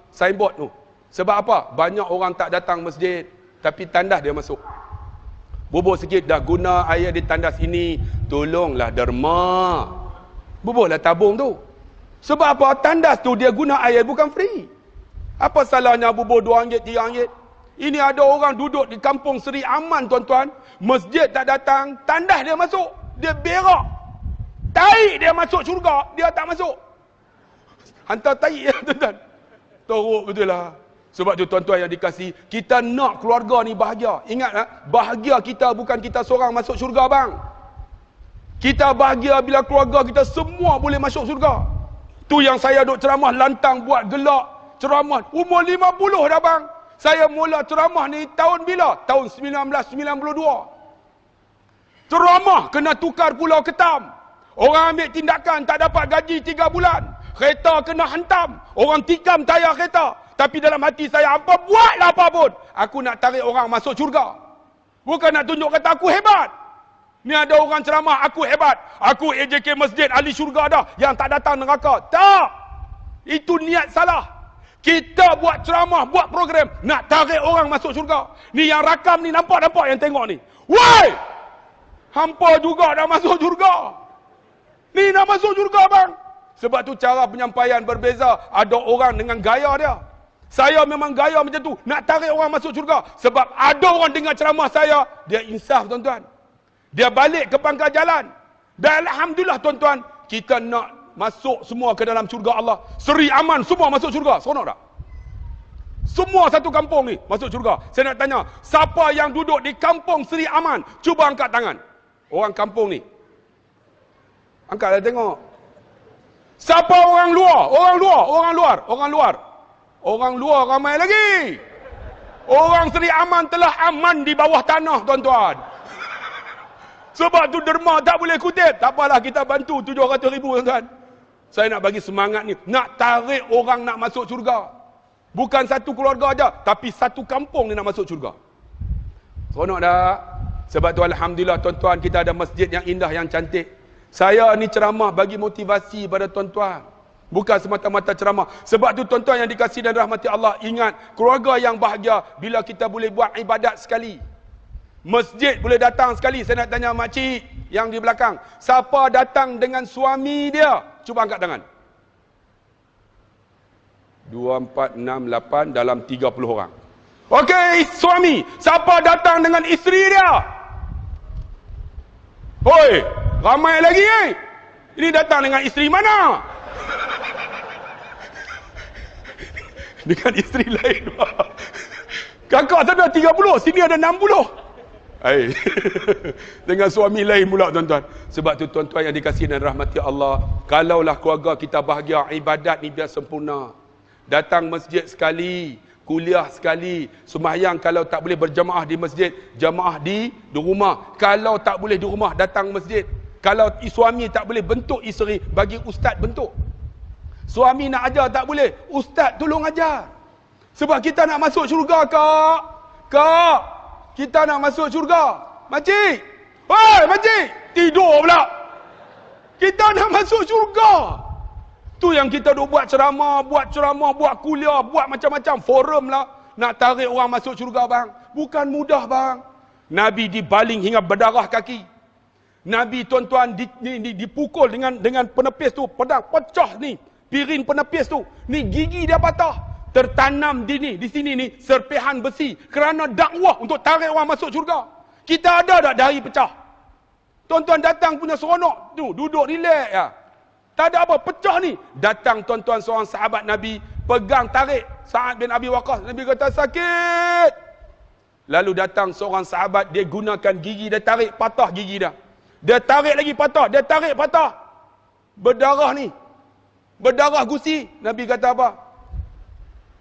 S1: signboard tu. Sebab apa? Banyak orang tak datang masjid. Tapi tandas dia masuk. Bubuh sikit, dah guna air di tandas ini. Tolonglah derma. Bubuhlah tabung tu. Sebab apa? Tandas tu dia guna air bukan free. Apa salahnya bubuh RM2, RM3? Ini ada orang duduk di kampung Seri Aman tuan-tuan. Masjid tak datang, tandas dia masuk. Dia berak. Tai dia masuk syurga, dia tak masuk. Hantar tai ya tuan-tuan. Teruk betul lah. Sebab tu tuan-tuan yang dikasih, kita nak keluarga ni bahagia. Ingat bahagia kita bukan kita seorang masuk syurga bang. Kita bahagia bila keluarga kita semua boleh masuk syurga. Tu yang saya duk ceramah lantang buat gelak. Ceramah umur 50 dah bang. Saya mula ceramah ni tahun bila? Tahun 1992. Ceramah kena tukar Pulau Ketam. Orang ambil tindakan tak dapat gaji 3 bulan. Kereta kena hantam. Orang tikam tayar kereta. Tapi dalam hati saya, apa buatlah apa pun. Aku nak tarik orang masuk syurga. Bukan nak tunjuk kata aku hebat. Ni ada orang ceramah, aku hebat. Aku AJK Masjid ahli syurga dah. Yang tak datang neraka. Tak. Itu niat salah. Kita buat ceramah, buat program. Nak tarik orang masuk syurga. Ni yang rakam ni, nampak-nampak yang tengok ni. Woi! Hampa juga dah masuk syurga. Ni nak masuk syurga bang. Sebab tu cara penyampaian berbeza. Ada orang dengan gaya dia. Saya memang gaya macam tu. Nak tarik orang masuk syurga. Sebab ada orang dengar ceramah saya. Dia insaf tuan-tuan. Dia balik ke pangkal jalan. Dan Alhamdulillah tuan-tuan. Kita nak masuk semua ke dalam syurga Allah. Seri Aman semua masuk syurga. Seronok tak? Semua satu kampung ni masuk syurga. Saya nak tanya. Siapa yang duduk di kampung Seri Aman? Cuba angkat tangan. Orang kampung ni. Angkatlah tengok. Siapa orang luar? Orang luar ramai lagi. Orang Seri Aman telah aman di bawah tanah tuan-tuan. Sebab tu derma tak boleh kutip. Tak apalah, kita bantu 700,000 tuan-tuan. Saya nak bagi semangat ni. Nak tarik orang nak masuk syurga. Bukan satu keluarga aja, tapi satu kampung ni nak masuk syurga. Seronok tak? Sebab tu Alhamdulillah tuan-tuan, kita ada masjid yang indah, yang cantik. Saya ni ceramah bagi motivasi pada tuan-tuan. Bukan semata-mata ceramah. Sebab tu tuan-tuan yang dikasihi dan rahmati Allah, ingat, keluarga yang bahagia bila kita boleh buat ibadat sekali. Masjid boleh datang sekali. Saya nak tanya makcik yang di belakang. Siapa datang dengan suami dia Cuba angkat tangan. 2, 4, 6, 8 dalam 30 orang. Okey, suami. Siapa datang dengan isteri dia? Hoi, ramai lagi Ini datang dengan isteri mana? Dengan isteri lain. Kakak sana 30, sini ada 60. Dengan suami lain pula tuan-tuan. Sebab tu tuan-tuan yang dikasihi dan rahmati Allah, kalaulah keluarga kita bahagia, ibadat ni biar sempurna. Datang masjid sekali, kuliah sekali, sembahyang kalau tak boleh berjamaah di masjid, jamaah di rumah. Kalau tak boleh di rumah, datang masjid. Kalau suami tak boleh bentuk isteri, bagi ustaz bentuk. Suami nak ajar tak boleh, ustaz tolong ajar. Sebab kita nak masuk syurga, Kak. Kak, kita nak masuk syurga. Makcik, hei makcik, tidur pula. Kita nak masuk syurga. Tu yang kita duk buat ceramah, buat kuliah, buat macam-macam forum lah. Nak tarik orang masuk syurga bang. Bukan mudah bang. Nabi dibaling hingga berdarah kaki. Nabi tuan-tuan dipukul dengan penepis tu, pedang pecah ni. Piring penepis tu. Ni gigi dia patah. Tertanam di sini ni serpihan besi kerana dakwah untuk tarik orang masuk syurga. Kita ada tak dari pecah? Tuan-tuan datang punya seronok tu, duduk relax ya. Tak ada apa, pecah ni. Datang tuan-tuan seorang sahabat Nabi, pegang tarik Sa'ad bin Abi Waqqas. Nabi kata sakit. Lalu datang seorang sahabat, dia gunakan gigi, dia tarik patah gigi dia. Dia tarik lagi patah, dia tarik patah. Berdarah ni. Berdarah gusi. Nabi kata apa?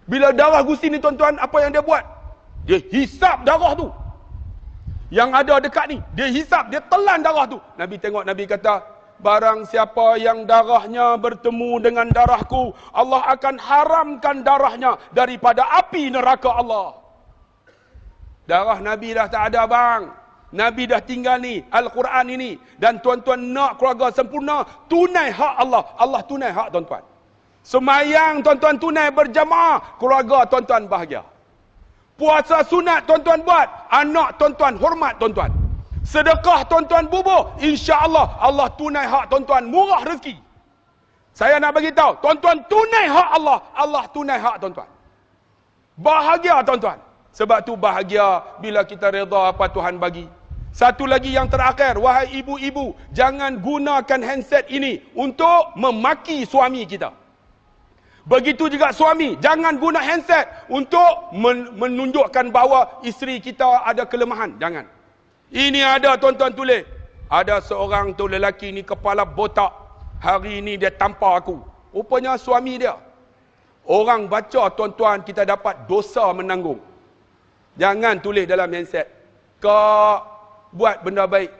S1: Bila darah gusi ni tuan-tuan, apa yang dia buat? Dia hisap darah tu. Yang ada dekat ni, dia hisap, dia telan darah tu. Nabi tengok, Nabi kata, barang siapa yang darahnya bertemu dengan darahku, Allah akan haramkan darahnya daripada api neraka Allah. Darah Nabi dah tak ada bang. Nabi dah tinggal ni, Al-Quran ini. Dan tuan-tuan nak keluarga sempurna, tunai hak Allah. Allah tunai hak tuan-tuan. Semayang tuan-tuan tunai berjamaah, keluarga tuan-tuan bahagia. Puasa sunat tuan-tuan buat, anak tuan-tuan hormat tuan-tuan. Sedekah tuan-tuan bubuh, insya-Allah Allah tunai hak tuan-tuan, murah rezeki. Saya nak bagi tahu, tuan-tuan tunai hak Allah, Allah tunai hak tuan-tuan. Bahagia tuan-tuan. Sebab tu bahagia bila kita redha apa Tuhan bagi. Satu lagi yang terakhir, wahai ibu-ibu, jangan gunakan handset ini untuk memaki suami kita. Begitu juga suami, jangan guna handset untuk menunjukkan bahawa isteri kita ada kelemahan. Jangan. Ini ada tuan-tuan tulis. Ada seorang tu lelaki ni kepala botak. Hari ni dia tampar aku. Rupanya suami dia. Orang baca tuan-tuan, kita dapat dosa menanggung. Jangan tulis dalam handset. Kak, buat benda baik.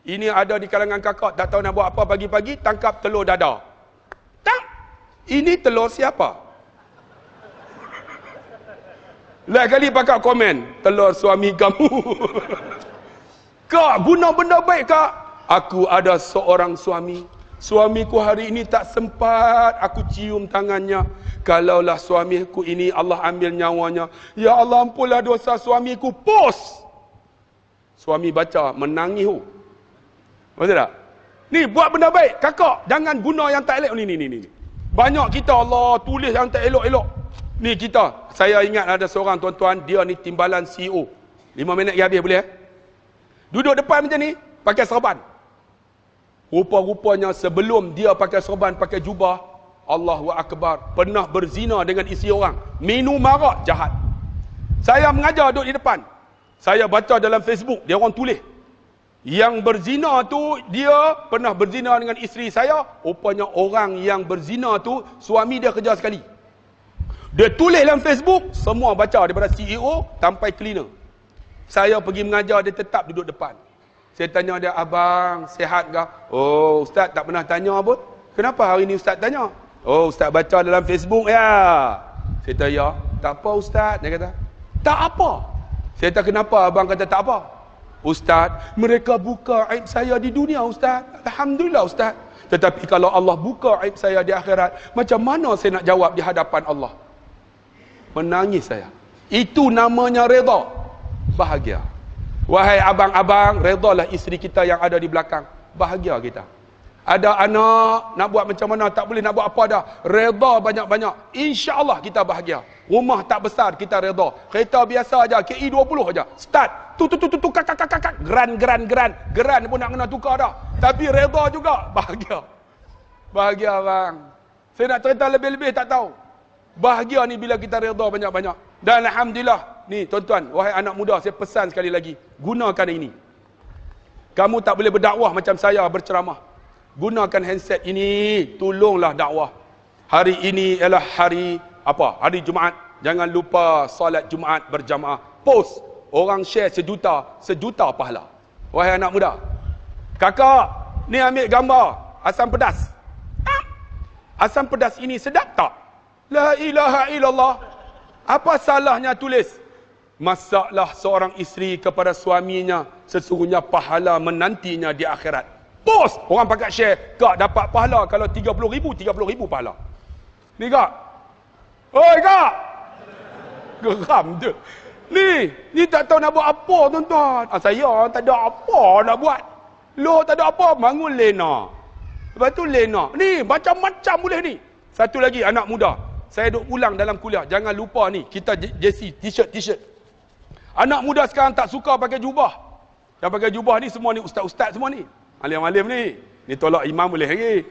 S1: Ini ada di kalangan kakak, tak tahu nak buat apa pagi-pagi, tangkap telur dadar. Tak. Ini telur siapa? Lain kali pakai komen, telur suami kamu. Kak, guna benda baik kak. Aku ada seorang suami. Suamiku hari ini tak sempat aku cium tangannya. Kalaulah suamiku ini Allah ambil nyawanya. Ya Allah, ampunlah dosa suamiku. Post. Suami baca, menangis. Betul tak? Ni buat benda baik. Kakak, jangan guna yang tak elok ni. Banyak kita Allah tulis yang tak elok-elok. Ni kita. Saya ingat ada seorang tuan-tuan, dia ni timbalan CEO. 5 minit lagi habis boleh? Duduk depan macam ni, pakai serban. Rupa-rupanya sebelum dia pakai serban, pakai jubah, Allahu Akbar, pernah berzina dengan isteri orang. Minum arak, jahat. Saya mengajar duduk di depan. Saya baca dalam Facebook, dia orang tulis. Yang berzina tu, dia pernah berzina dengan isteri saya. Rupanya orang yang berzina tu, suami dia kerja sekali. Dia tulis dalam Facebook, semua baca daripada CEO sampai cleaner. Saya pergi mengajar, dia tetap duduk depan. Saya tanya dia, abang, sihat ke? Oh, ustaz tak pernah tanya pun. Kenapa hari ni ustaz tanya? Oh, ustaz baca dalam Facebook ya. Saya tanya, ya. Tak apa ustaz, dia kata. Tak apa. Saya kata, kenapa abang kata tak apa? Ustaz, mereka buka aib saya di dunia ustaz. Alhamdulillah ustaz. Tetapi kalau Allah buka aib saya di akhirat, macam mana saya nak jawab di hadapan Allah? Menangis saya. Itu namanya redha. Bahagia. Wahai abang-abang, redalah isteri kita yang ada di belakang. Bahagia kita. Ada anak, nak buat macam mana, tak boleh nak buat apa dah. Reda banyak-banyak. InsyaAllah kita bahagia. Rumah tak besar, kita reda. Kereta biasa aja, KI 20 aja. Start. Tu, kakak. Geran pun nak kena tukar dah. Tapi reda juga, bahagia. Bahagia bang. Saya nak cerita lebih-lebih tak tahu. Bahagia ni bila kita reda banyak-banyak. Dan Alhamdulillah, ni tuan-tuan, wahai anak muda, saya pesan sekali lagi. Gunakan ini. Kamu tak boleh berdakwah macam saya berceramah. Gunakan handset ini, tolonglah dakwah. Hari ini ialah hari apa? Hari Jumaat. Jangan lupa solat Jumaat berjamaah. Post, orang share sejuta pahala. Wahai anak muda, kakak, ni ambil gambar asam pedas. Asam pedas ini sedap tak? La ilaha illallah. Apa salahnya tulis? Masaklah seorang isteri kepada suaminya, sesungguhnya pahala menantinya di akhirat. Post, orang pakai share, kak dapat pahala kalau 30,000 pahala. Ni kak, oi kak, geram je. Ni tak tahu nak buat apa tuan-tuan. Saya tak ada apa nak buat. Loh, tak ada apa, bangun lena. Lepas tu lena. Ni macam-macam boleh ni. Satu lagi anak muda, saya duk ulang dalam kuliah, jangan lupa ni, kita jersey, t-shirt. Anak muda sekarang tak suka pakai jubah. Yang pakai jubah ni semua ni ustaz-ustaz semua ni. Alim-alim ni. Ni tolak imam boleh lagi.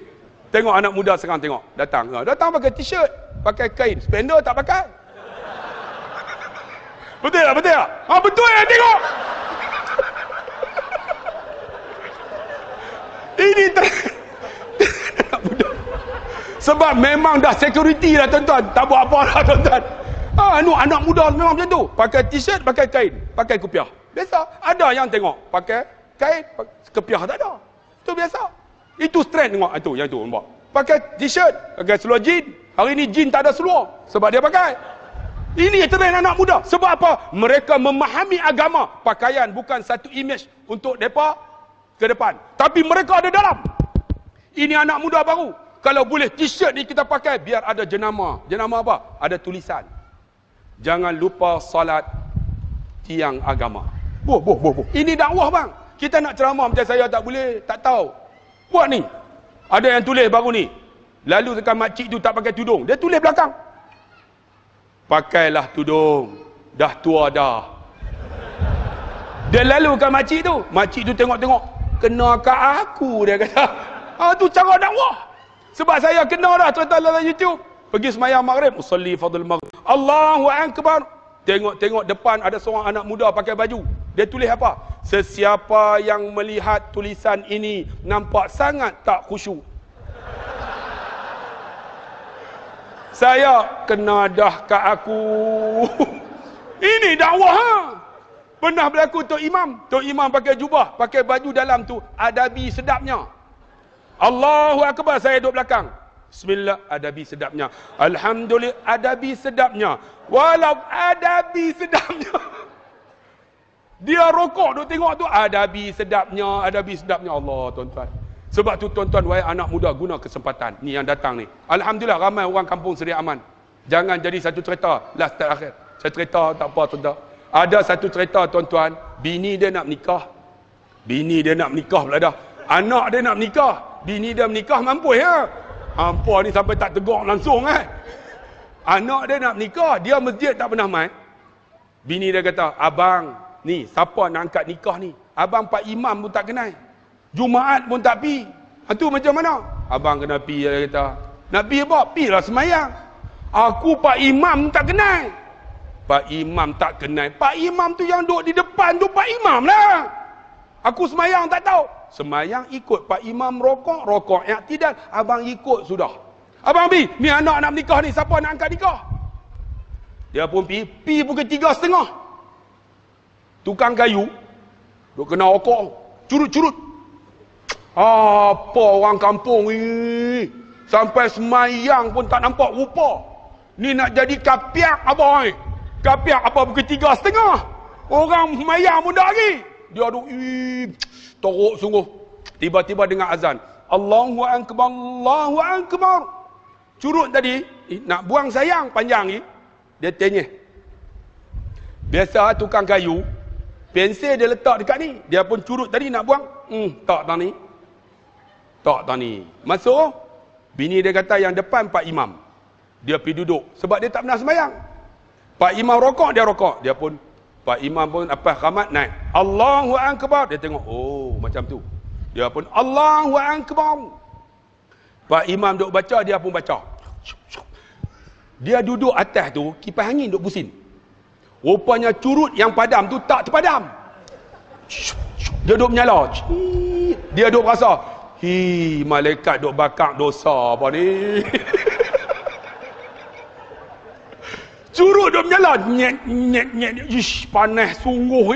S1: Tengok anak muda sekarang tengok. Datang pakai t-shirt. Pakai kain. Spender tak pakai. Betul tak? Betul ya, tengok. Ini anak muda. Sebab memang dah security lah tuan-tuan. Tak buat apa lah tuan-tuan. Anak muda memang macam tu. Pakai t-shirt, pakai kain. Pakai kopiah. Biasa. Ada yang tengok. Pakai kain, kepiah tak ada. Itu biasa. Itu trend tengok. Yang tu nampak. Pakai t-shirt, pakai seluar jean. Hari ni jean tak ada seluar. Sebab dia pakai. Ini trend anak muda. Sebab apa? Mereka memahami agama. Pakaian bukan satu image untuk mereka ke depan. Tapi mereka ada dalam. Ini anak muda baru. Kalau boleh t-shirt ni kita pakai, biar ada jenama. Jenama apa? Ada tulisan. Jangan lupa salat tiang agama. Ini dakwah bang. Kita nak ceramah macam saya tak boleh, tak tahu. Buat ni. Ada yang tulis baru ni. Lalu dekat makcik tu tak pakai tudung. Dia tulis belakang. Pakailah tudung. Dah tua dah. Dia lalu kat makcik tu. Makcik tu tengok-tengok. Kena kat aku, dia kata. Tu cara dakwah. Sebab saya kena dah cerita dalam YouTube. Pergi semayang maghrib. Usalli fadl maghrib. Allahu Akbar. Tengok depan ada seorang anak muda pakai baju. Dia tulis apa? Sesiapa yang melihat tulisan ini nampak sangat tak khusyuk. Saya kena dah kat aku. Ini dakwah ha? Pernah berlaku Tok Imam pakai jubah, pakai baju dalam tu adabi sedapnya. Allahu Akbar, saya duduk belakang. Bismillah, adabi sedapnya. Alhamdulillah, adabi sedapnya. Walau adabi sedapnya. Dia rokok, duk tengok tu, adabi sedapnya Allah tuan-tuan. Sebab tu tuan-tuan, wahai anak muda, guna kesempatan ni yang datang ni. Alhamdulillah ramai orang kampung sedia aman. Jangan jadi satu cerita last terakhir. Saya cerita tak apa tuan-tuan. Ada satu cerita tuan-tuan, bini dia nak menikah. Bini dia nak menikah pula dah. Anak dia nak menikah. Bini dia menikah mampu ya. Hampa ni sampai tak tegur langsung Anak dia nak menikah, dia masjid tak pernah main. Bini dia kata, abang, ni siapa nak angkat nikah ni? Abang Pak Imam pun tak kenal. Jumaat pun tak pi. Itu macam mana? Abang kena pi, dia kata. Nak pi apa? Pi lah semayang. Aku Pak Imam tak kenal. Pak Imam tak kenal. Pak Imam tu yang duduk di depan tu Pak Imam lah. Aku semayang tak tahu. Semayang ikut Pak Imam rokok i'tidal. Abang ikut sudah. Abang pi, ni anak nak menikah ni, siapa nak angkat nikah? Dia pun pi pukul 3:30. Tukang kayu duk kena rokok, curut-curut. Apa orang kampung ni? Sampai semayang pun tak nampak rupa. Ni nak jadi kapiak abang ni. Kapiak apa pukul 3:30. Orang semayang pun dah lagi. Dia duk teruk sungguh. Tiba-tiba dengar azan. Allahu Akbar, Allahu Akbar. Curut tadi, nak buang sayang panjang ni, dia tenyeh. Biasa tukang kayu, pensel dia letak dekat ni. Dia pun curut tadi nak buang. Tak ni. Tak tahu ni. Masuk, bini dia kata yang depan Pak Imam. Dia pergi duduk. Sebab dia tak pernah sembahyang. Pak Imam rokok, dia rokok. Dia pun, Pak Imam pun apa qamat naik. Allahu Akbar. Dia tengok, oh macam tu. Dia pun, Allahu Akbar. Pak Imam duk baca, dia pun baca. Dia duduk atas tu, kipas angin duk pusing. Rupanya curut yang padam tu tak terpadam. Dia duk menyala. Dia duk rasa, malaikat duk bakar dosa apa ni. Curut duk menyala. Nyet. Ish, panas sungguh.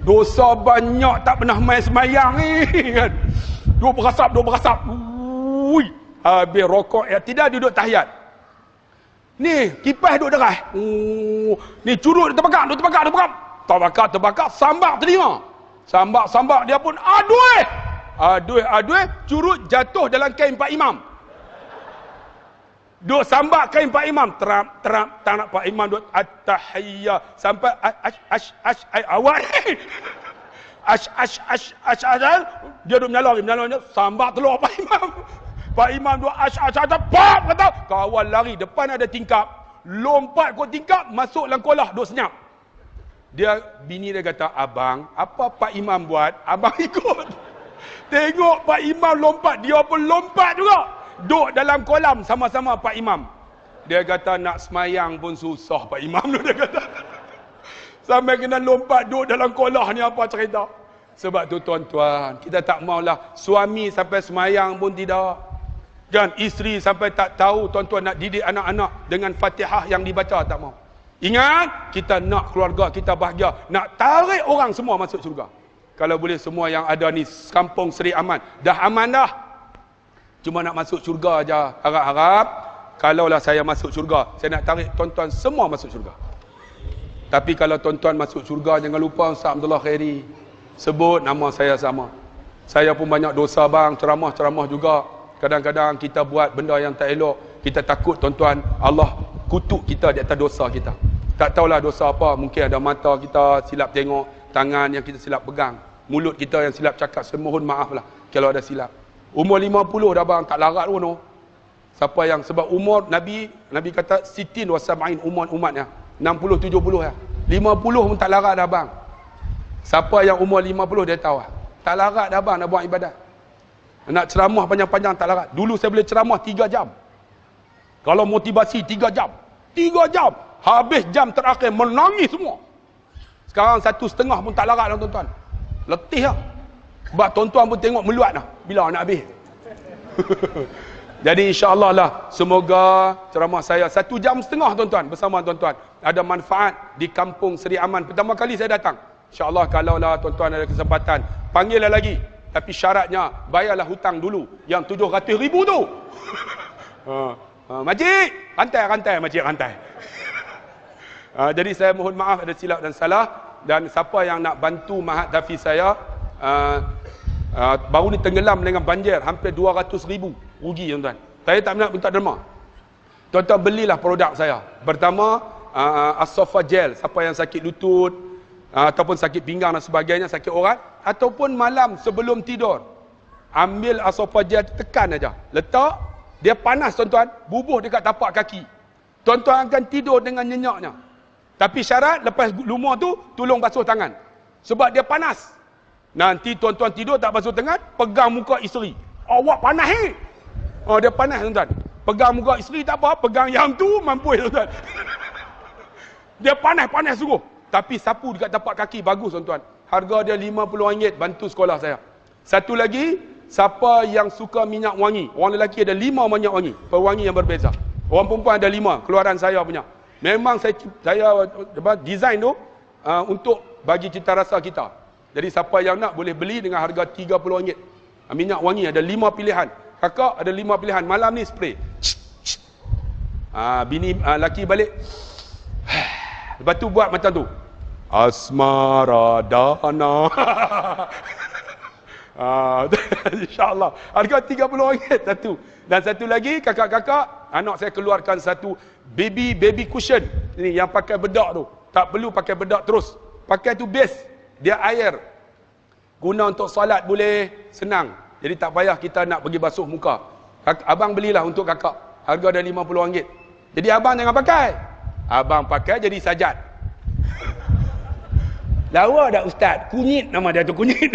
S1: Dosa banyak tak pernah main semayang kan. Duk berasap. Habis rokok, tidak duduk tahiyat. Ni kipas duk deras. Ni curut terbakar. Terbakar, sambak telinga. Sambak dia pun aduh, curut jatuh dalam kain Pak Imam. Duk sambak kain Pak Imam, terap, tak nak Pak Imam duk at-tahiyya sampai awal. Dia duk menyala, sambak telur Pak Imam. Pak Imam duk pop kata, kawan lari, depan ada tingkap, lompat kot tingkap, masuk dalam kolah, duk senyap. Dia, bini dia kata, abang, apa Pak Imam buat? Abang ikut. Tengok Pak Imam lompat, dia pun lompat juga. Duk dalam kolam sama-sama Pak Imam. Dia kata, nak semayang pun susah Pak Imam tu, dia kata. Sampai kena lompat, duk dalam kolah ni, apa cerita? Sebab tu tuan-tuan, kita tak maulah suami sampai semayang pun tidak. Kan, isteri sampai tak tahu tuan-tuan nak didik anak-anak dengan Fatihah yang dibaca, tak mau. Ingat, kita nak keluarga kita bahagia, nak tarik orang semua masuk syurga. Kalau boleh semua yang ada ni kampung Seri Aman, dah aman dah. Cuma nak masuk syurga aja. Harap-harap kalaulah saya masuk syurga, saya nak tarik tuan-tuan semua masuk syurga. Tapi kalau tuan-tuan masuk syurga, jangan lupa Ustaz Abdullah Khairi sebut nama saya sama. Saya pun banyak dosa bang, ceramah-ceramah juga. Kadang-kadang kita buat benda yang tak elok, kita takut tuan-tuan Allah kutuk kita di atas dosa kita. Tak tahulah dosa apa, mungkin ada mata kita silap tengok, tangan yang kita silap pegang, mulut kita yang silap cakap, semohon maaf lah kalau ada silap. Umur 50 dah bang, tak larat pun oh. Siapa yang, sebab umur Nabi kata sitin wa sab'in, umat-umatnya 60 70 ya. 50 pun tak larat dah bang. Siapa yang umur 50 dia tahu, tak larat dah bang nak buat ibadat. Nak ceramah panjang-panjang tak larat. Dulu saya boleh ceramah 3 jam. Kalau motivasi 3 jam. 3 jam. Habis jam terakhir menangis semua. Sekarang 1,5 pun tak larat dah tuan-tuan. Letih lah. Sebab tuan-tuan pun tengok meluat dah. Bila nak habis. Jadi insya-Allah lah, semoga ceramah saya 1 jam setengah tuan-tuan bersama tuan-tuan ada manfaat di kampung Seri Aman. Pertama kali saya datang. Insya-Allah kalaulah tuan-tuan ada kesempatan, panggillah lagi. Tapi syaratnya bayarlah hutang dulu yang 700,000 tu. Makcik, rantai makcik rantai. Jadi saya mohon maaf ada silap dan salah, dan siapa yang nak bantu Mahat Tahfiz saya, baru ni tenggelam dengan banjir hampir 200,000 rugi tuan-tuan. Saya tak nak minta derma. Tuan-tuan belilah produk saya. Pertama, As-Safa Gel, siapa yang sakit lutut ataupun sakit pinggang dan sebagainya, sakit urat, ataupun malam sebelum tidur, ambil As-Safa Gel, tekan aja, letak, dia panas tuan-tuan, bubuh dekat tapak kaki. Tuan-tuan akan tidur dengan nyenyaknya. Tapi syarat lepas lumur tu tolong basuh tangan. Sebab dia panas. Nanti tuan-tuan tidur tak basuh tangan, pegang muka isteri. Awak panas dia panas tuan-tuan. Pegang muka isteri tak apa, pegang yang tu mampu tuan-tuan. Dia panas sungguh. Tapi sapu dekat tapak kaki bagus tuan-tuan. Harga dia RM50, bantu sekolah saya. Satu lagi, siapa yang suka minyak wangi. Orang lelaki ada 5 minyak wangi, pewangi yang berbeza. Orang perempuan ada 5, keluaran saya punya. Memang saya design tu untuk bagi cita rasa kita. Jadi siapa yang nak boleh beli dengan harga RM30. Minyak wangi ada 5 pilihan. Kakak ada 5 pilihan. Malam ni spray. Bini laki balik. Lepas tu buat macam tu. Asmara dana. InsyaAllah. Harga RM30 satu. Dan satu lagi, kakak-kakak, anak saya keluarkan satu baby cushion. Ini yang pakai bedak tu. Tak perlu pakai bedak terus. Pakai tu base. Dia air. Guna untuk solat boleh senang. Jadi tak payah kita nak pergi basuh muka. Abang belilah untuk kakak. Harga dah RM50. Jadi abang jangan pakai. Abang pakai jadi sajat. Lawa dah ustaz. Kunyit nama dia tu, kunyit.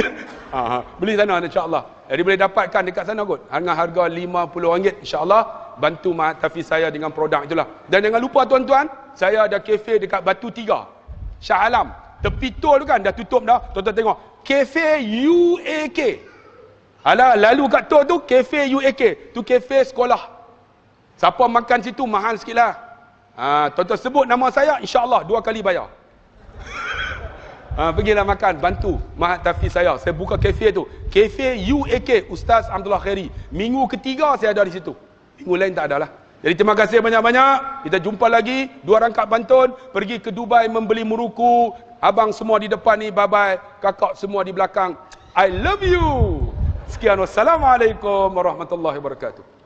S1: Beli sana insya-Allah. Jadi boleh dapatkan dekat sana kot. Dengan harga RM50 insya-Allah. Bantu Mak Tafiz saya dengan produk itulah. Dan jangan lupa tuan-tuan, saya ada kafe dekat Batu Tiga, Shah Alam. Tepi tol tu kan dah tutup dah. Tuan-tuan tengok. Kafe UAK. Alah, lalu kat tol tu kafe UAK. Tu kafe sekolah. Siapa makan situ mahal sikit lah. Tuan-tuan sebut nama saya, insya-Allah 2 kali bayar. Pergilah makan, bantu Mak Tafiz saya. Saya buka kafe tu. Kafe UAK Ustaz Abdullah Khairi. Minggu ketiga saya ada di situ. Minggu lain tak ada lah. Jadi terima kasih banyak-banyak. Kita jumpa lagi. 2 rangkap pantun. Pergi ke Dubai membeli meruku. Abang semua di depan ni, bye-bye. Kakak semua di belakang. I love you. Sekian, wassalamualaikum warahmatullahi wabarakatuh.